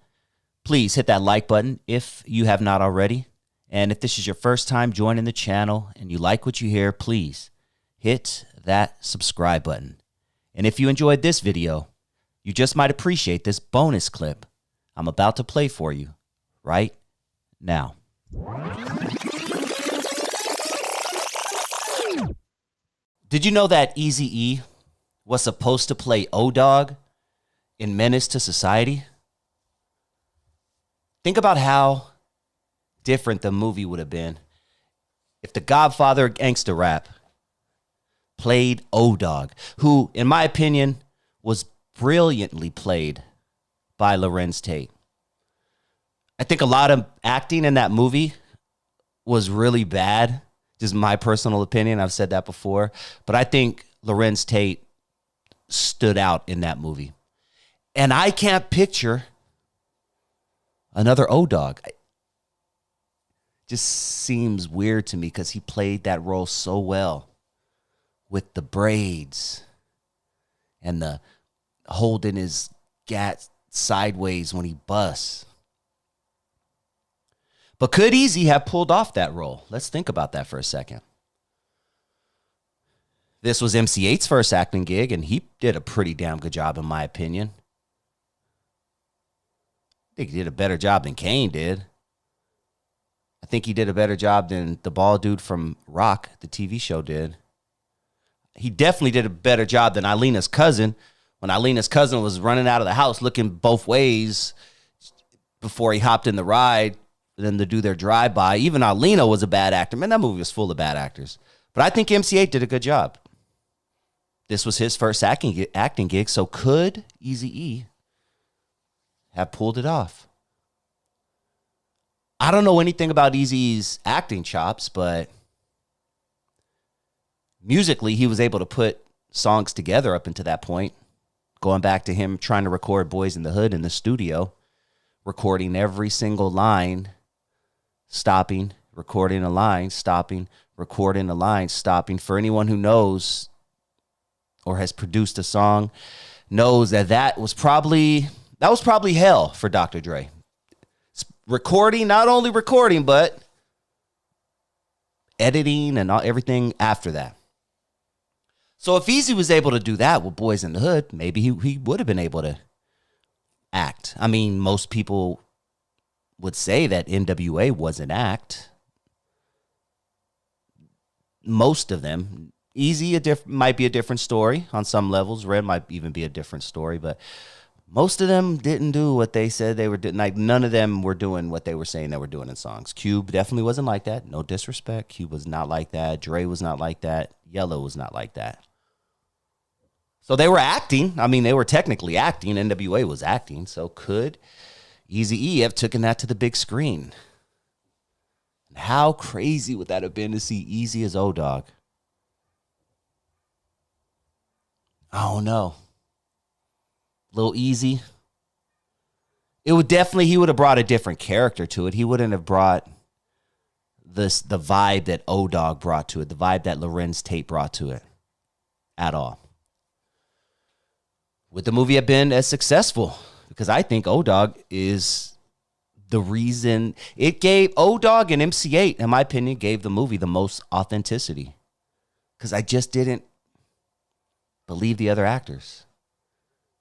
Please hit that like button if you have not already. And if this is your first time joining the channel and you like what you hear, please hit that subscribe button. And if you enjoyed this video, you just might appreciate this bonus clip I'm about to play for you right now. Did you know that EAZY was supposed to play O-Dog in Menace to Society? Think about how different the movie would have been if the Godfather of gangsta rap played O-Dog, who, in my opinion, was brilliantly played by Lorenz Tate. I think a lot of acting in that movie was really bad, just my personal opinion. I've said that before. But I think Lorenz Tate stood out in that movie. And I can't picture another O-Dog. Just seems weird to me because he played that role so well, with the braids and the holding his gat sideways when he busts. But could EAZY have pulled off that role? Let's think about that for a second. This was MC8's first acting gig, and he did a pretty damn good job, in my opinion. I think he did a better job than Kane did. I think he did a better job than the bald dude from Rock, the TV show, did. He definitely did a better job than Eilena's cousin when Alina's cousin was running out of the house looking both ways before he hopped in the ride, then to do their drive-by. Even Alina was a bad actor. Man, that movie was full of bad actors. But I think MC8 did a good job. This was his first acting gig, so could EAZY have pulled it off? I don't know anything about Eazy's acting chops, but musically, he was able to put songs together up until that point. Going back to him trying to record Boyz in the Hood in the studio, recording every single line, stopping, recording a line, stopping, recording a line, stopping. For anyone who knows or has produced a song, knows that was probably hell for Dr. Dre. Recording, not only recording, but editing and everything after that. So if EAZY was able to do that with Boyz in the Hood, maybe he would have been able to act. I mean, most people would say that NWA was an act. Most of them. EAZY might be a different story on some levels. Red might even be a different story, but most of them didn't do what they said they were doing. Like, none of them were doing what they were saying they were doing in songs. Cube definitely wasn't like that. No disrespect. Cube was not like that. Dre was not like that. Yellow was not like that. So they were acting. I mean, they were technically acting. NWA was acting. So could EAZY have taken that to the big screen? How crazy would that have been to see EAZY as O-Dog? I don't know. Lil EAZY. He would have brought a different character to it. He wouldn't have brought the vibe that O-Dog brought to it, the vibe that Lorenz Tate brought to it at all. Would the movie have been as successful? Because I think O-Dog is the reason it gave O-Dog and MC8, in my opinion, gave the movie the most authenticity. Because I just didn't believe the other actors.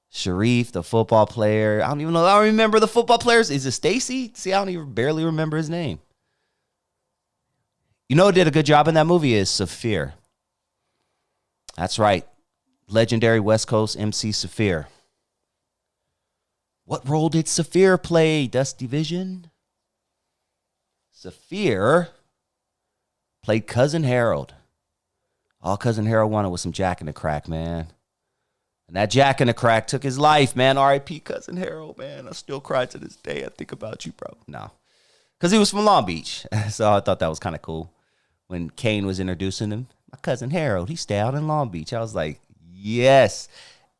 Sharif, the football player. I don't remember the football players. Is it Stacy? See, I don't even barely remember his name. You know who did a good job in that movie is Saphir. That's right. Legendary West Coast MC Saphir. What role did Saphir play, Dusty Vision? Saphir played Cousin Harold. All Cousin Harold wanted was some Jack in the Crack, man. And that Jack in the Crack took his life, man. R.I.P. Cousin Harold, man. I still cry to this day. I think about you, bro. No. Because he was from Long Beach. So I thought that was kind of cool. When Kane was introducing him, my Cousin Harold, he stayed out in Long Beach. I was like, yes.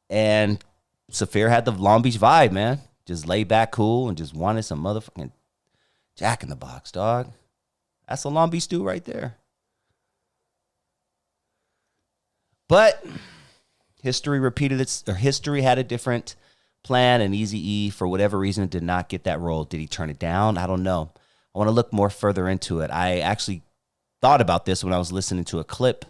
And Saphir had the Long Beach vibe, man. Just laid back, cool, and just wanted some motherfucking Jack in the Box, dog. That's a Long Beach dude right there. But history had a different plan, and EAZY, for whatever reason, did not get that role. Did he turn it down? I don't know. I want to look more further into it. I actually thought about this when I was listening to a clip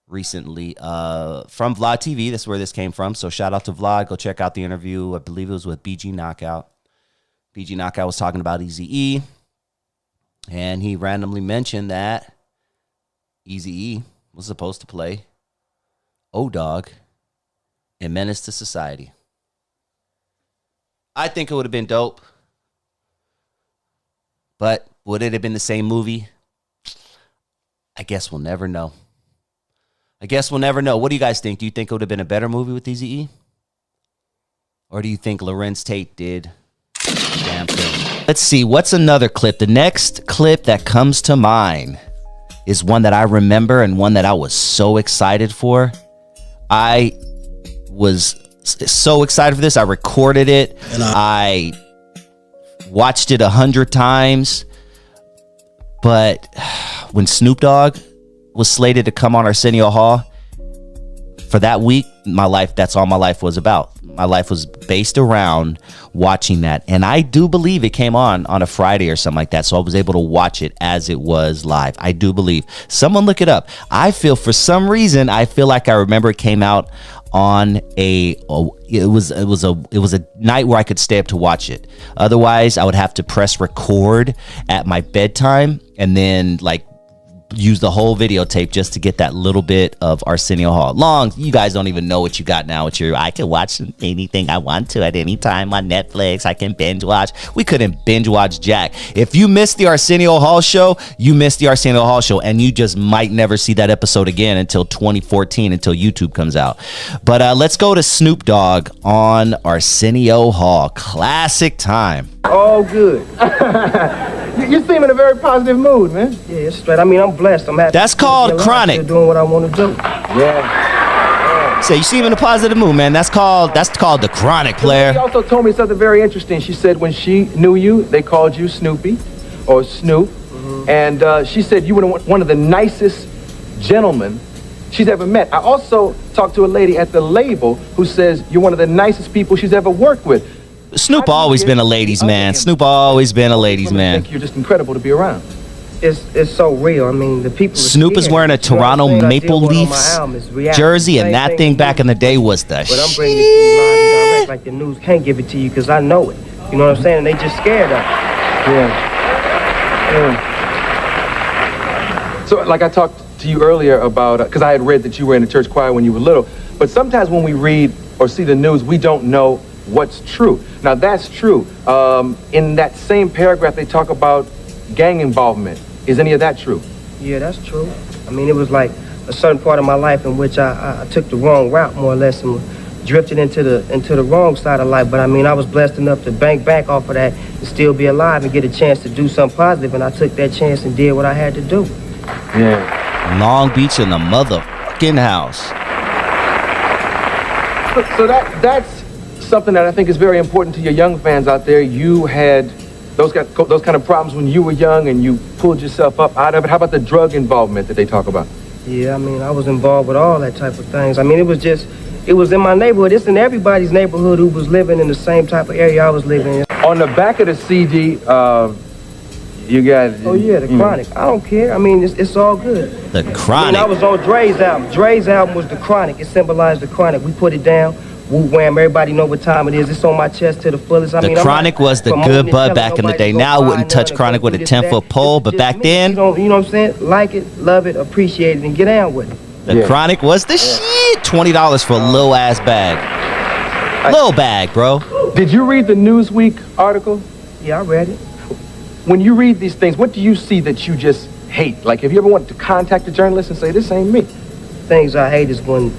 recently from Vlad TV. That's where this came from. So shout out to Vlad. Go check out the interview. I believe it was with BG Knockout. BG Knockout was talking about EAZY, and he randomly mentioned that EAZY was supposed to play O-Dog in Menace to Society. I think it would have been dope. But would it have been the same movie? I guess we'll never know. What do you guys think? Do you think it would have been a better movie with EAZY? Or do you think Lorenz Tate did the damn thing? Let's see. What's another clip? The next clip that comes to mind is one that I remember and one that I was so excited for. I was so excited for this. I recorded it. And I watched it 100 times. But when Snoop Dogg was slated to come on Arsenio Hall for that week, that's all my life was about. My life was based around watching that. And I do believe it came on a Friday or something like that. So I was able to watch it as it was live. I do believe. Someone look it up. For some reason, I feel like I remember it came out on it was a night where I could stay up to watch it. Otherwise, I would have to press record at my bedtime and then use the whole videotape just to get that little bit of Arsenio Hall. Long, you guys don't even know what you got now. I can watch anything I want to at any time on Netflix. I can binge watch. We couldn't binge watch jack. If you missed the Arsenio Hall show, you missed the Arsenio Hall show, and you just might never see that episode again until 2014, until YouTube comes out. But let's go to Snoop Dogg on Arsenio Hall. Classic time. All good. You seem in a very positive mood, man. Yeah, it's straight. I mean, I'm blessed. I'm happy. That's called chronic. Doing what I want to do. Yeah. Say, you seem in a positive mood, man. That's called the chronic, player. She also told me something very interesting. She said when she knew you, they called you Snoopy or Snoop. Mm-hmm. And she said you were one of the nicest gentlemen she's ever met. I also talked to a lady at the label who says you're one of the nicest people she's ever worked with. Snoop always been a ladies' man. Snoop always been a ladies' man. I think you're just incredible to be around. It's so real. I mean, the people. Snoop is wearing a Toronto Maple Leafs jersey, and that thing back in the day was the shit. But I'm bringing it to you live and direct, like the news can't give it to you because I know it. You know what I'm saying? And they just scared of it. Yeah. So, like I talked to you earlier about, because I had read that you were in the church choir when you were little. But sometimes when we read or see the news, we don't know what's true. Now that's true. In that same paragraph, they talk about gang involvement. Is any of that true? Yeah, that's true. I mean, it was like a certain part of my life in which I took the wrong route, more or less, and drifted into the wrong side of life. But I mean, I was blessed enough to bank back off of that and still be alive and get a chance to do something positive, and I took that chance and did what I had to do. Yeah. Long Beach in the motherfucking house. So that's something that I think is very important to your young fans out there. You had those kind of problems when you were young and you pulled yourself up out of it. How about the drug involvement that they talk about? Yeah, I mean, I was involved with all that type of things. I mean, it was in my neighborhood. It's in everybody's neighborhood who was living in the same type of area I was living in. On the back of the CD, you got... Oh, yeah, the Chronic. I don't care. I mean, it's all good. The Chronic. I was on Dre's album. Dre's album was the Chronic. It symbolized the Chronic. We put it down. Woo-wham, everybody know what time it is. It's on my chest to the fullest. I mean, Chronic was the good bud back in the day. Now I wouldn't touch Chronic with a 10-foot pole, but back then... You know what I'm saying? Like it, love it, appreciate it, and get down with it. The Chronic was the shit. $20 for a little ass bag. Little bag, bro. Did you read the Newsweek article? Yeah, I read it. When you read these things, what do you see that you just hate? Like, have you ever wanted to contact a journalist and say, this ain't me? Things I hate is when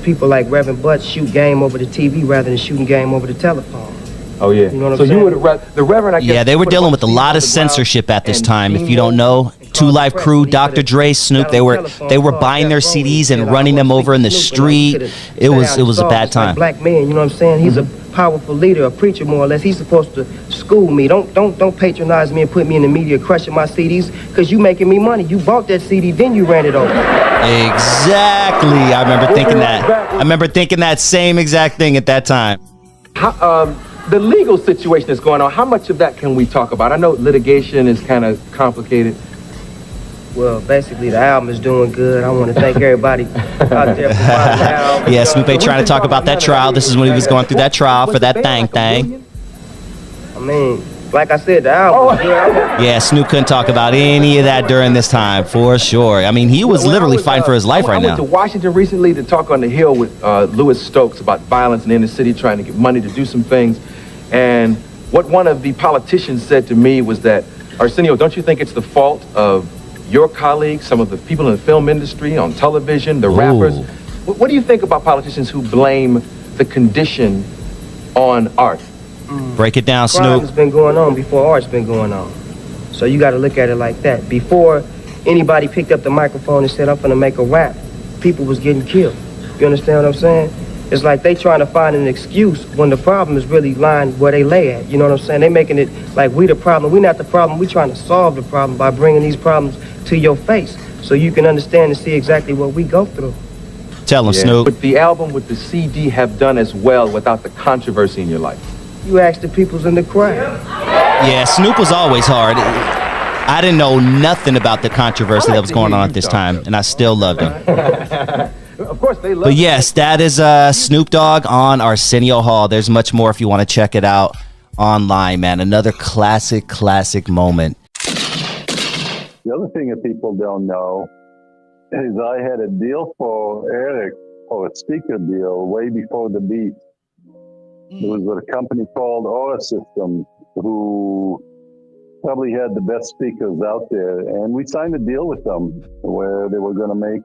people like Reverend Butts shoot game over the TV rather than shooting game over the telephone. Oh, yeah. You know what I'm saying? You would the Reverend, I guess... Yeah, they were dealing with a lot of censorship at this time. If you don't know, Two Live Crew, Dr. Dre, Snoop, they were buying their CDs and running them over in the street. It was a bad time. Black man, you know what I'm saying? He's a powerful leader, a preacher more or less. He's supposed to school me. Don't patronize me and put me in the media crushing my CDs because you making me money. You bought that CD, then you ran it over. Exactly. I remember thinking that. I remember thinking that same exact thing at that time. The legal situation that's going on, how much of that can we talk about? I know litigation is kind of complicated. Well, basically, the album is doing good. I want to thank everybody out there for buying the album. Yeah, Snoop ain't trying to talk about that trial. This is when he was going through that trial for that thing. I mean, like I said, the album. Yeah, Snoop couldn't talk about any of that during this time, for sure. I mean, he was literally fighting for his life right now. I went to Washington recently to talk on the Hill with Louis Stokes about violence in the inner city, trying to get money to do some things. And what one of the politicians said to me was that, Arsenio, don't you think it's the fault of your colleagues, some of the people in the film industry, on television, the rappers? What do you think about politicians who blame the condition on art? Break it down, Snoop. Crime's been going on before art's been going on. So you got to look at it like that. Before anybody picked up the microphone and said, I'm gonna make a rap, people was getting killed. You understand what I'm saying? It's like they trying to find an excuse when the problem is really lying where they lay at. You know what I'm saying? They making it like we the problem. We not the problem. We trying to solve the problem by bringing these problems to your face so you can understand and see exactly what we go through. Tell them, Snoop. Would the album with the CD have done as well without the controversy in your life? You asked the peoples in the crowd. Yeah, Snoop was always hard. I didn't know nothing about the controversy that was going on at this time, and I still loved him. Of course, they love. But yes, that is Snoop Dogg on Arsenio Hall. There's much more if you want to check it out online, man. Another classic moment. The other thing that people don't know is I had a deal for Eric, or a speaker deal, way before the Beat. It was with a company called Aura Systems, who probably had the best speakers out there. And we signed a deal with them where they were going to make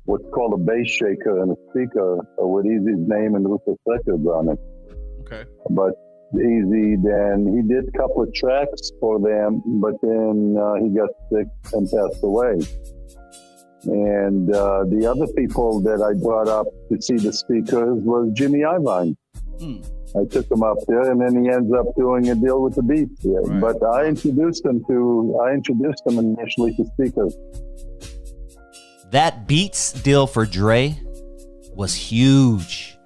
what's called a bass shaker and a speaker with Eazy's name and Ruthless Records on it. Okay. But Easy, then he did a couple of tracks for them, but then he got sick and passed away. And the other people that I brought up to see the speakers was Jimmy Iovine. I took him up there, and then he ends up doing a deal with the Beats. Yeah. Right. But I introduced him initially to speakers. That Beats deal for Dre was huge.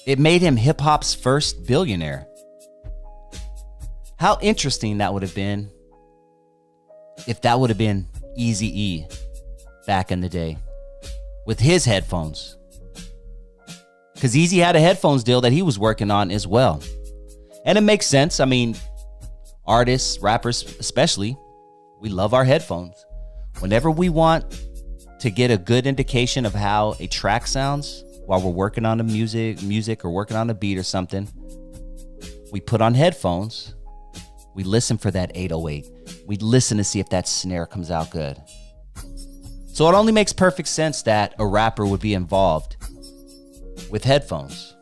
It made him hip hop's first billionaire. How interesting that would have been if that would have been Eazy-E back in the day with his headphones. Because Eazy had a headphones deal that he was working on as well. And it makes sense. I mean, artists, rappers especially, we love our headphones. Whenever we want to get a good indication of how a track sounds while we're working on the music or working on a beat or something, we put on headphones. We listen for that 808. We listen to see if that snare comes out good. So it only makes perfect sense that a rapper would be involved with headphones.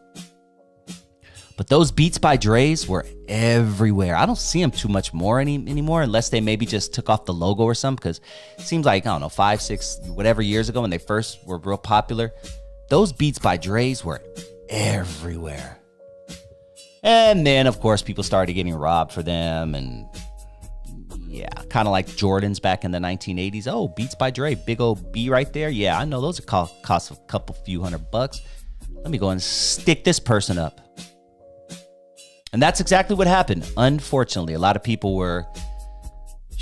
But those Beats by Dre's were everywhere. I don't see them too much more anymore, unless they maybe just took off the logo or something, because it seems like, I don't know, 5, 6, whatever years ago when they first were real popular, those Beats by Dre's were everywhere. And then, of course, people started getting robbed for them, and yeah, kind of like Jordans back in the 1980s. Oh, Beats by Dre, big old B right there. Yeah, I know those cost a couple few $100. Let me go and stick this person up. And that's exactly what happened. Unfortunately, a lot of people were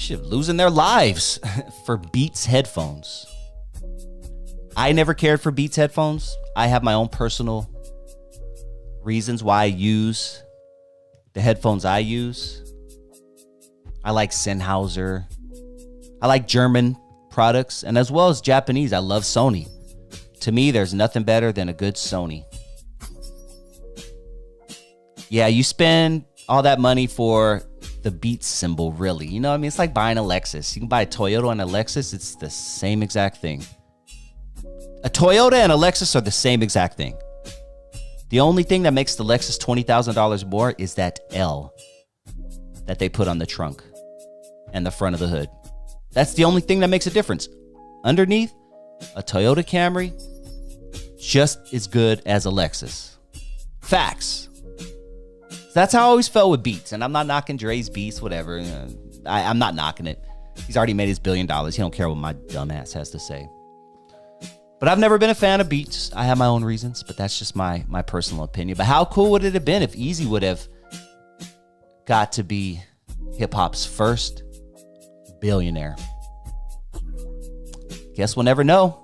losing their lives for Beats headphones. I never cared for Beats headphones. I have my own personal reasons why I use the headphones I use. I like Sennheiser. I like German products, and as well as Japanese. I love Sony. To me, there's nothing better than a good Sony. Yeah, you spend all that money for the Beats symbol, really. You know what I mean? It's like buying a Lexus. You can buy a Toyota and a Lexus. It's the same exact thing. A Toyota and a Lexus are the same exact thing. The only thing that makes the Lexus $20,000 more is that L that they put on the trunk and the front of the hood. That's the only thing that makes a difference. Underneath, a Toyota Camry, just as good as a Lexus. Facts. That's how I always felt with Beats. And I'm not knocking Dre's Beats, whatever. I'm not knocking it. He's already made his $1 billion. He don't care what my dumb ass has to say. But I've never been a fan of Beats. I have my own reasons, but that's just my personal opinion. But how cool would it have been if Eazy would have got to be hip-hop's first billionaire? Guess we'll never know.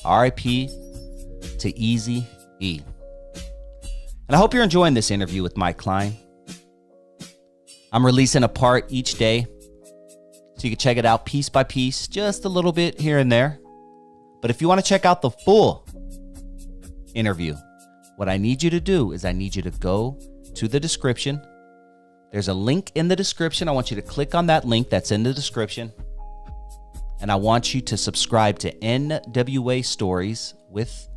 R.I.P. to Eazy-E. And I hope you're enjoying this interview with Mike Klein. I'm releasing a part each day, so you can check it out piece by piece, just a little bit here and there. But if you want to check out the full interview, what I need you to do is I need you to go to the description. There's a link in the description. I want you to click on that link that's in the description. And I want you to subscribe to NWA Stories with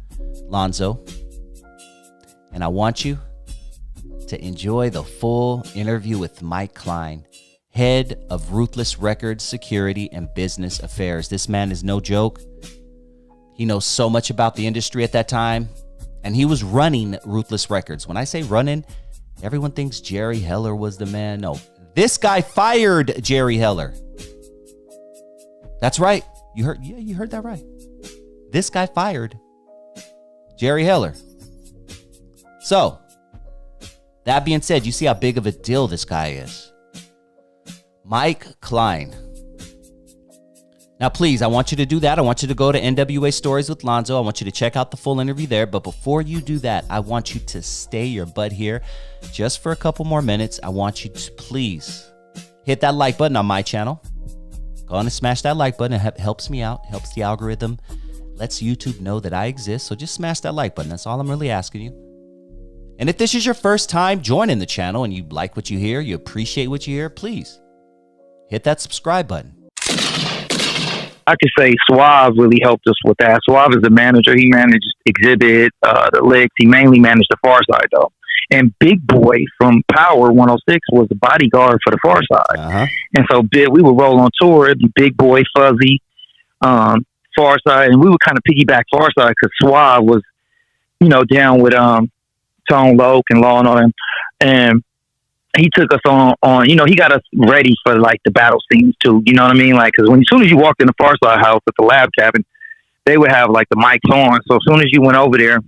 Lonzo. And I want you to enjoy the full interview with Mike Klein, head of Ruthless Records Security and Business Affairs. This man is no joke. He knows so much about the industry at that time. And he was running Ruthless Records. When I say running, everyone thinks Jerry Heller was the man. No, this guy fired Jerry Heller. That's right. You heard that right. This guy fired Jerry Heller. So, that being said, you see how big of a deal this guy is. Mike Klein. Now, please, I want you to do that. I want you to go to NWA Stories with Lonzo. I want you to check out the full interview there. But before you do that, I want you to stay your butt here just for a couple more minutes. I want you to please hit that like button on my channel. Go on and smash that like button. It helps me out, helps the algorithm, lets YouTube know that I exist. So just smash that like button. That's all I'm really asking you. And if this is your first time joining the channel and you like what you hear, you appreciate what you hear, please hit that subscribe button. I could say Suave really helped us with that. Suave is the manager. He managed Exhibit, the Licks. He mainly managed the Far Side, though. And Big Boy from Power 106 was the bodyguard for the Far Side. Uh-huh. And so we would roll on tour. It'd be Big Boy, Fuzzy, Far Side. And we would kind of piggyback Far Side because Suave was, down with Tone Loc and Law and all them. And he took us on, he got us ready for like the battle scenes too. You know what I mean? Like, cause as soon as you walked in the Far Side house at the lab cabin, they would have like the mics on. So as soon as you went over there,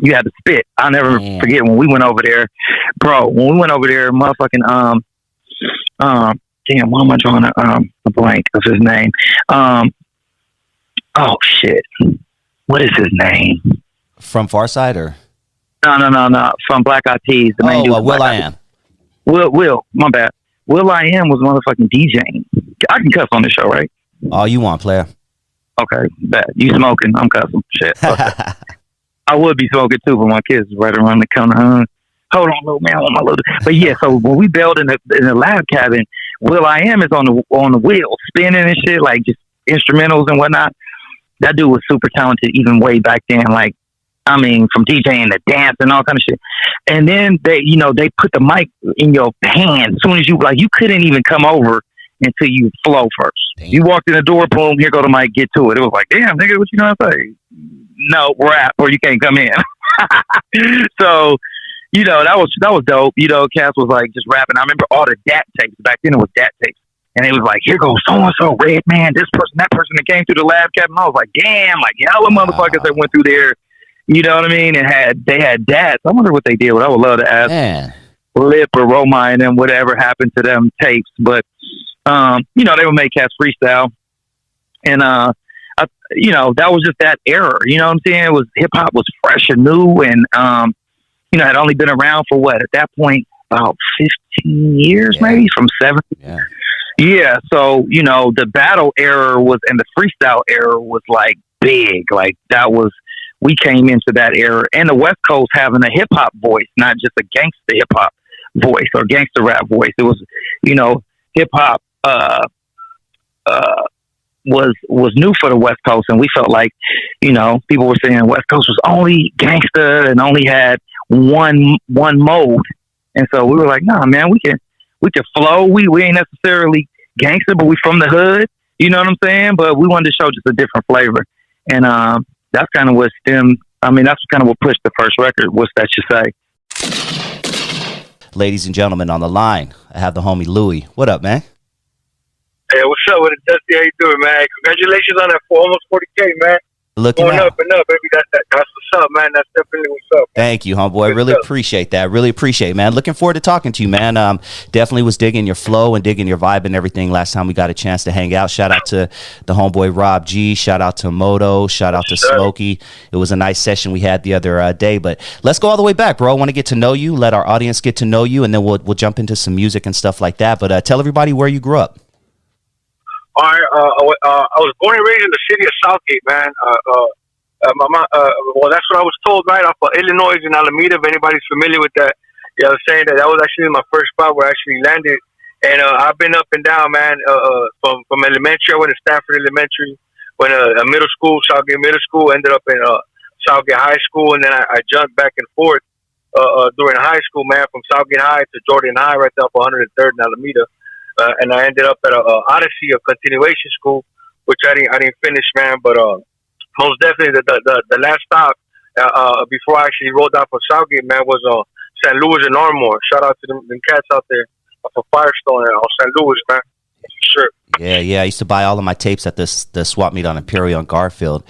you had to spit. I'll never forget when we went over there, bro. When we went over there, motherfucking damn, why am I drawing a blank of his name? Oh shit, what is his name? From Far Side or? No. From Black Eyed Peas. The main dude Will I Am. Will, my bad. Will I Am was motherfucking DJing. I can cuss on this show, right? All you want, player. Okay, bad. You smoking? I'm cussing. Shit. Okay. I would be smoking too, but my kids is right around the corner. Hold on, little man, I want my little. But yeah, so when we bailed in the lab cabin, Will I Am is on the wheel, spinning and shit, like just instrumentals and whatnot. That dude was super talented, even way back then. Like, I mean, from DJing to dance and all kind of shit. And then they put the mic in your hand as soon as you couldn't even come over until you flow first. Damn. You walked in the door, boom, here go the mic, get to it. It was like, damn, nigga, what you gonna say? No, rap, or you can't come in. So, that was dope. Cass was like just rapping. I remember all the DAT tapes. Back then it was DAT tapes. And it was like, here goes so-and-so, Red Man, this person, that person that came through the lab cabin. I was like, damn, like hella motherfuckers that went through there. You know what I mean? And they had dads. I wonder what they did. What I would love to ask Lip or Roma and them whatever happened to them tapes. But they would make cats freestyle, and that was just that era. You know what I'm saying? It was hip hop was fresh and new, and had only been around for what at that point about 15 years, maybe from 70. Yeah. So the battle era was and the freestyle era was like big. Like that was. We came into that era, and the West Coast having a hip hop voice, not just a gangster hip hop voice or gangster rap voice. It was, hip hop was new for the West Coast, and we felt like, people were saying West Coast was only gangster and only had one mode, and so we were like, nah, man, we can flow. We ain't necessarily gangster, but we from the hood. You know what I'm saying? But we wanted to show just a different flavor, and that's kind of what stemmed. I mean, that's kind of what pushed the first record. What's that you say? Ladies and gentlemen, on the line, I have the homie Louie. What up, man? Hey, what's up with it, Dusty? How you doing, man? Congratulations on that for almost 40K, man. Looking going out. up and up, baby. That's what's up, man. That's definitely what's up. Thank you, homeboy. I really appreciate that. Really appreciate it, man. Looking forward to talking to you, man. Definitely was digging your flow and digging your vibe and everything last time we got a chance to hang out. Shout out to the homeboy Rob G. Shout out to Moto. Shout out to Smokey. It was a nice session we had the other day. But let's go all the way back, bro. I want to get to know you. Let our audience get to know you, and then we'll jump into some music and stuff like that. But tell everybody where you grew up. All right. I was born and raised in the city of Southgate, man. My mom, well, that's what I was told, right off of Illinois in Alameda. If anybody's familiar with that, I was saying that was actually my first spot where I actually landed. And I've been up and down, man. From elementary, I went to Stafford Elementary. Went to middle school, Southgate Middle School. Ended up in Southgate High School, and then I jumped back and forth during high school, man, from Southgate High to Jordan High, right there up 103rd in Alameda. And I ended up at Odyssey, a continuation school, which I didn't finish, man, but. Most definitely, the last stop before I actually rolled out for Southgate, man, was St. Louis and Armour. Shout out to them cats out there for Firestone on St. Louis, man. Sure. Yeah. I used to buy all of my tapes at the swap meet on Imperial and Garfield.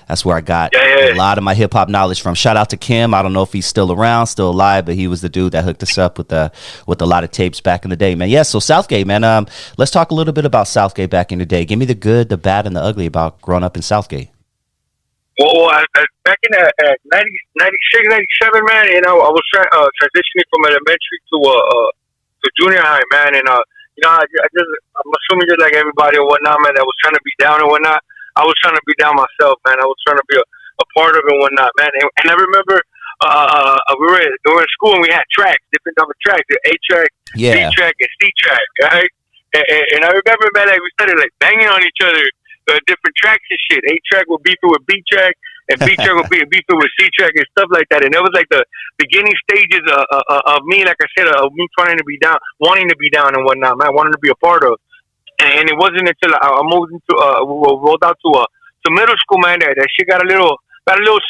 That's where I got a lot of my hip hop knowledge from. Shout out to Kim. I don't know if he's still around, still alive, but he was the dude that hooked us up with a lot of tapes back in the day, man. Yeah. So Southgate, man. Let's talk a little bit about Southgate back in the day. Give me the good, the bad, and the ugly about growing up in Southgate. Well, back in 96, 97, man, I was transitioning from elementary to junior high, man, and you know, I'm assuming just like everybody or whatnot, man, that was trying to be down and whatnot. I was trying to be down myself, man. I was trying to be a part of it and whatnot, man. And I remember we were in school and we had tracks, different type of tracks, the A track, B track, and C track, right? And I remember, man, like we started like banging on each other, different tracks and shit. A track would beef it with B track, and B track would beef it with C track and stuff like that. And it was like the beginning stages of me, like I said, of me trying to be down, wanting to be down and whatnot, man, wanting to be a part of. And it wasn't until I moved into rolled out to middle school, man, that shit got a little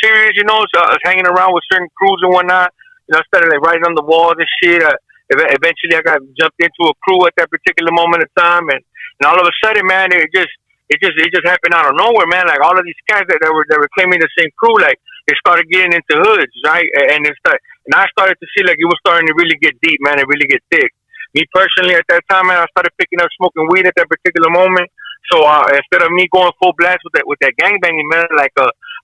serious, you know. So I was hanging around with certain crews and whatnot. You know, I started like writing on the walls and shit. Eventually, I got jumped into a crew at that particular moment of time, and all of a sudden, man, it just happened out of nowhere, man. Like all of these cats that were claiming the same crew, like they started getting into hoods, right? And I started to see like it was starting to really get deep, man, and really get thick. Me personally, at that time, man, I started picking up smoking weed at that particular moment. So instead of me going full blast with that gangbanging, man, like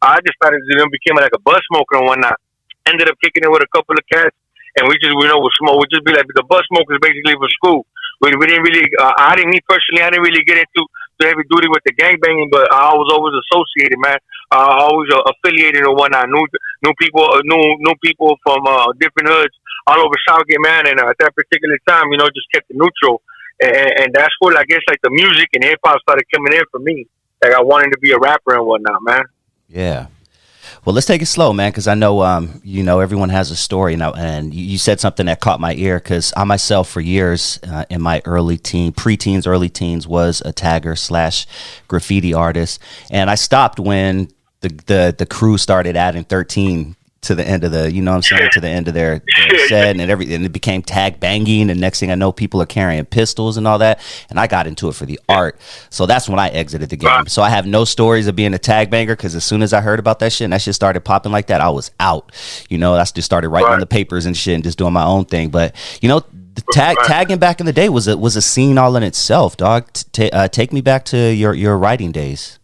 I just started to became like a bus smoker and whatnot. Ended up kicking it with a couple of cats, and we just would smoke. We'd just be like the bus smokers basically for school. We didn't really. I didn't really get into heavy duty with the gangbanging, but I was always associated, man. Always affiliated or whatnot. Knew people from different hoods all over Southgate, man. And at that particular time, you know, just kept it neutral. And that's where I guess like the music and hip hop started coming in for me. Like I wanted to be a rapper and whatnot, man. Yeah. Well, let's take it slow, man, because I know, you know, everyone has a story now. And you said something that caught my ear, because I myself, for years in my early teens, was a tagger / graffiti artist. And I stopped when the crew started adding 13 to the end of the, you know what I'm saying, to the end of their set and everything. And it became tag banging. And next thing I know, people are carrying pistols and all that. And I got into it for the art. So that's when I exited the game. So I have no stories of being a tag banger, because as soon as I heard about that shit and that shit started popping like that, I was out. You know, I just started writing on the papers and shit and just doing my own thing. But, you know, the tagging back in the day was a scene all in itself, dog. Take me back to your writing days.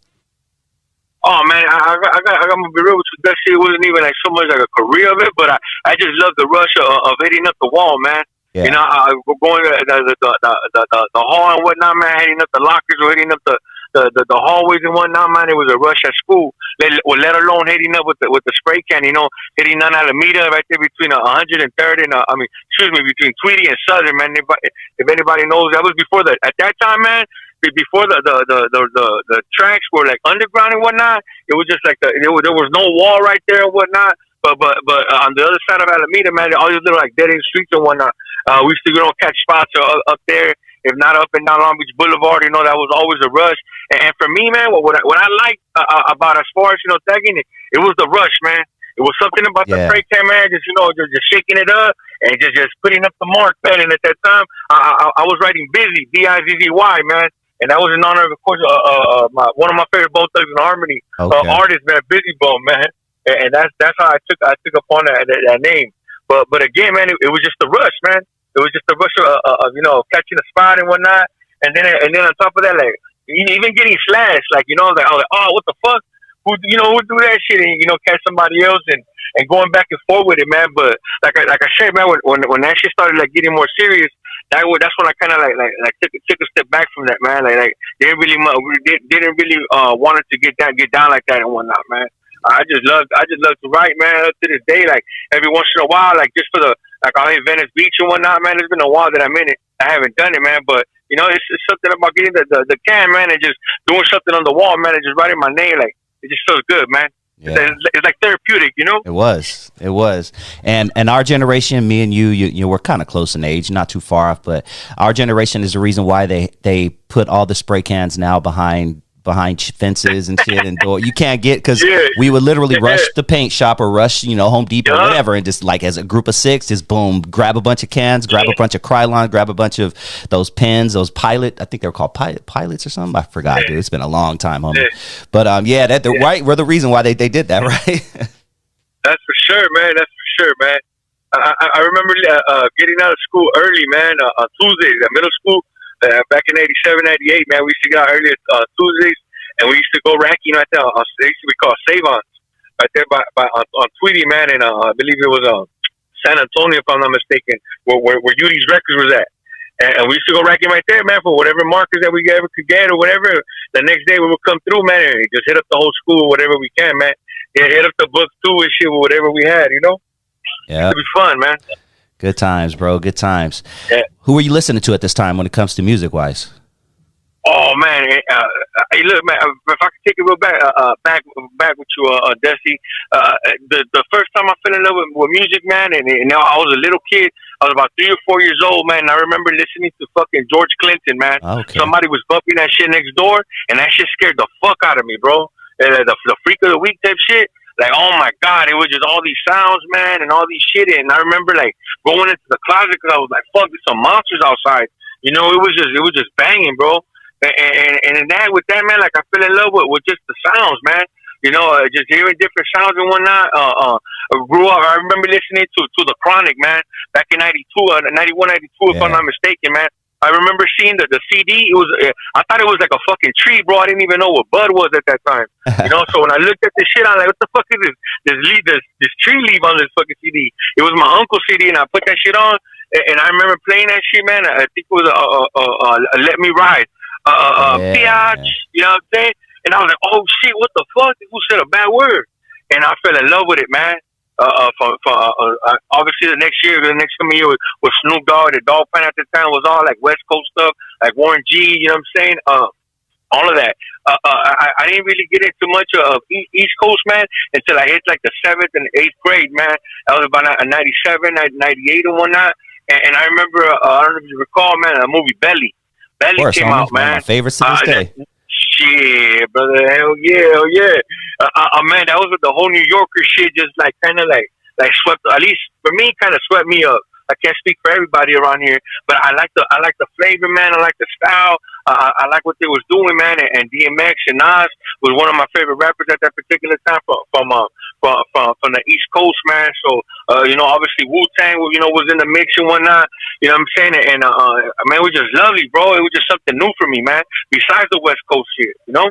Oh man, I'm gonna be real with you. That shit wasn't even like so much like a career of it, but I just love the rush of hitting up the wall, man. Yeah. You know, going the hall and whatnot, man. Hitting up the lockers or hitting up the hallways and whatnot, man. It was a rush at school. Let alone hitting up with the spray can. You know, hitting on Alameda right there between 103rd and between Tweedy and Southern, man. If anybody knows, that was before at that time, man. Before the tracks were like underground and whatnot, it was just like there was no wall right there and whatnot. But on the other side of Alameda, man, all these little like dead end streets and whatnot. We used to catch spots up there, if not up and down Long Beach Boulevard. You know, that was always a rush. And for me, man, what I liked about as far as tagging it was the rush, man. It was something about the spray can, man. Just just shaking it up and just putting up the mark, man. And at that time, I was writing Busy, DIZZY, man. And that was in honor of course, one of my favorite Bone Thugs and Harmony artists, man, Busy Bone, man. And that's how I took upon that name. But again, man, it was just the rush, man. It was just the rush of catching a spot and whatnot. And then on top of that, like even getting slashed, like I was like, oh, what the fuck? Who do that shit and catch somebody else and going back and forth with it, man. But like I said, man, when that shit started like getting more serious. That's when I kind of like took a step back from that, man. Like didn't really wanted to get down like that and whatnot, man. I just love to write, man. Up to this day, like every once in a while, like just for I'll hit Venice Beach and whatnot, man. It's been a while that I'm in it. I haven't done it, man. But it's something about getting the can, man, and just doing something on the wall, man, and just writing my name. Like it just feels good, man. Yeah. It's like therapeutic, It was. And our generation, me and you we're kind of close in age, not too far off, but our generation is the reason why they put all the spray cans now behind fences and shit and door. You can't get, because we would literally rush the paint shop or rush Home Depot or whatever, and just like as a group of 6, just boom, grab a bunch of cans, grab a bunch of Krylon, grab a bunch of those pens, those Pilot, I think they were called pilots or something, I forgot, dude. It's been a long time, homie. But right, we're the reason why they did that, right? That's for sure, man. I remember getting out of school early, man, on Tuesdays at middle school. Back in 87, 88, man, we used to get out early Tuesdays, and we used to go racking right there. They used to be called Save-Ons, right there on Tweedy, man, and I believe it was San Antonio, if I'm not mistaken, where Udi's Records was at. And we used to go rack him right there, man, for whatever markers that we ever could get or whatever. The next day we would come through, man, and just hit up the whole school, whatever we can, man. Yeah, hit up the books too and shit, whatever we had, you know. Yeah, it'd be fun, man. Good times, bro. Good times. Yeah. Who were you listening to at this time when it comes to music wise? Oh man, hey, look, man. If I could take it real back with you, Dusty. The first time I fell in love with music, man, and I was a little kid. I was about 3 or 4 years old, man. And I remember listening to fucking George Clinton, man. Okay. Somebody was bumping that shit next door, and that shit scared the fuck out of me, bro. The freak of the week type shit. Like, oh my God, it was just all these sounds, man, and all these shit. And I remember like going into the closet because I was like, fuck, there's some monsters outside. You know, it was just banging, bro. And that with that, man, like I fell in love with just the sounds, man. You know, just hearing different sounds and whatnot. Grew up. I remember listening to the Chronic, man, back in 92, 91, 92, if I'm not mistaken, man. I remember seeing the CD. It was I thought it was like a fucking tree, bro. I didn't even know what bud was at that time. You know, so when I looked at this shit, I'm like, what the fuck is this tree leaf on this fucking CD? It was my uncle's CD, and I put that shit on, and I remember playing that shit, man. I think it was Let Me Ride. Piatch, you know what I'm saying? And I was like, oh shit, what the fuck? Who said a bad word? And I fell in love with it, man. Obviously the next coming year was Snoop Dogg. The Dogg Pound at the time was all like West Coast stuff, like Warren G, you know what I'm saying? All of that. I didn't really get into much of East Coast, man, until I hit like the 7th and 8th grade, man. That was about 97, 98 and whatnot. And I remember, I don't know if you recall, man, the movie Belly. Belly came out, man. One of my favorites to this day. Shit, brother, hell yeah. Man, that was with the whole New Yorker shit, just like kind of like swept. At least for me, kind of swept me up. I can't speak for everybody around here, but I like the flavor, man. I like the style. I like what they was doing, man. And DMX and Nas was one of my favorite rappers at that particular time from the East Coast, man. So you know, obviously Wu-Tang, you know, was in the mix and whatnot. You know what I'm saying? And man, it was just lovely, bro. It was just something new for me, man. Besides the West Coast shit, you know.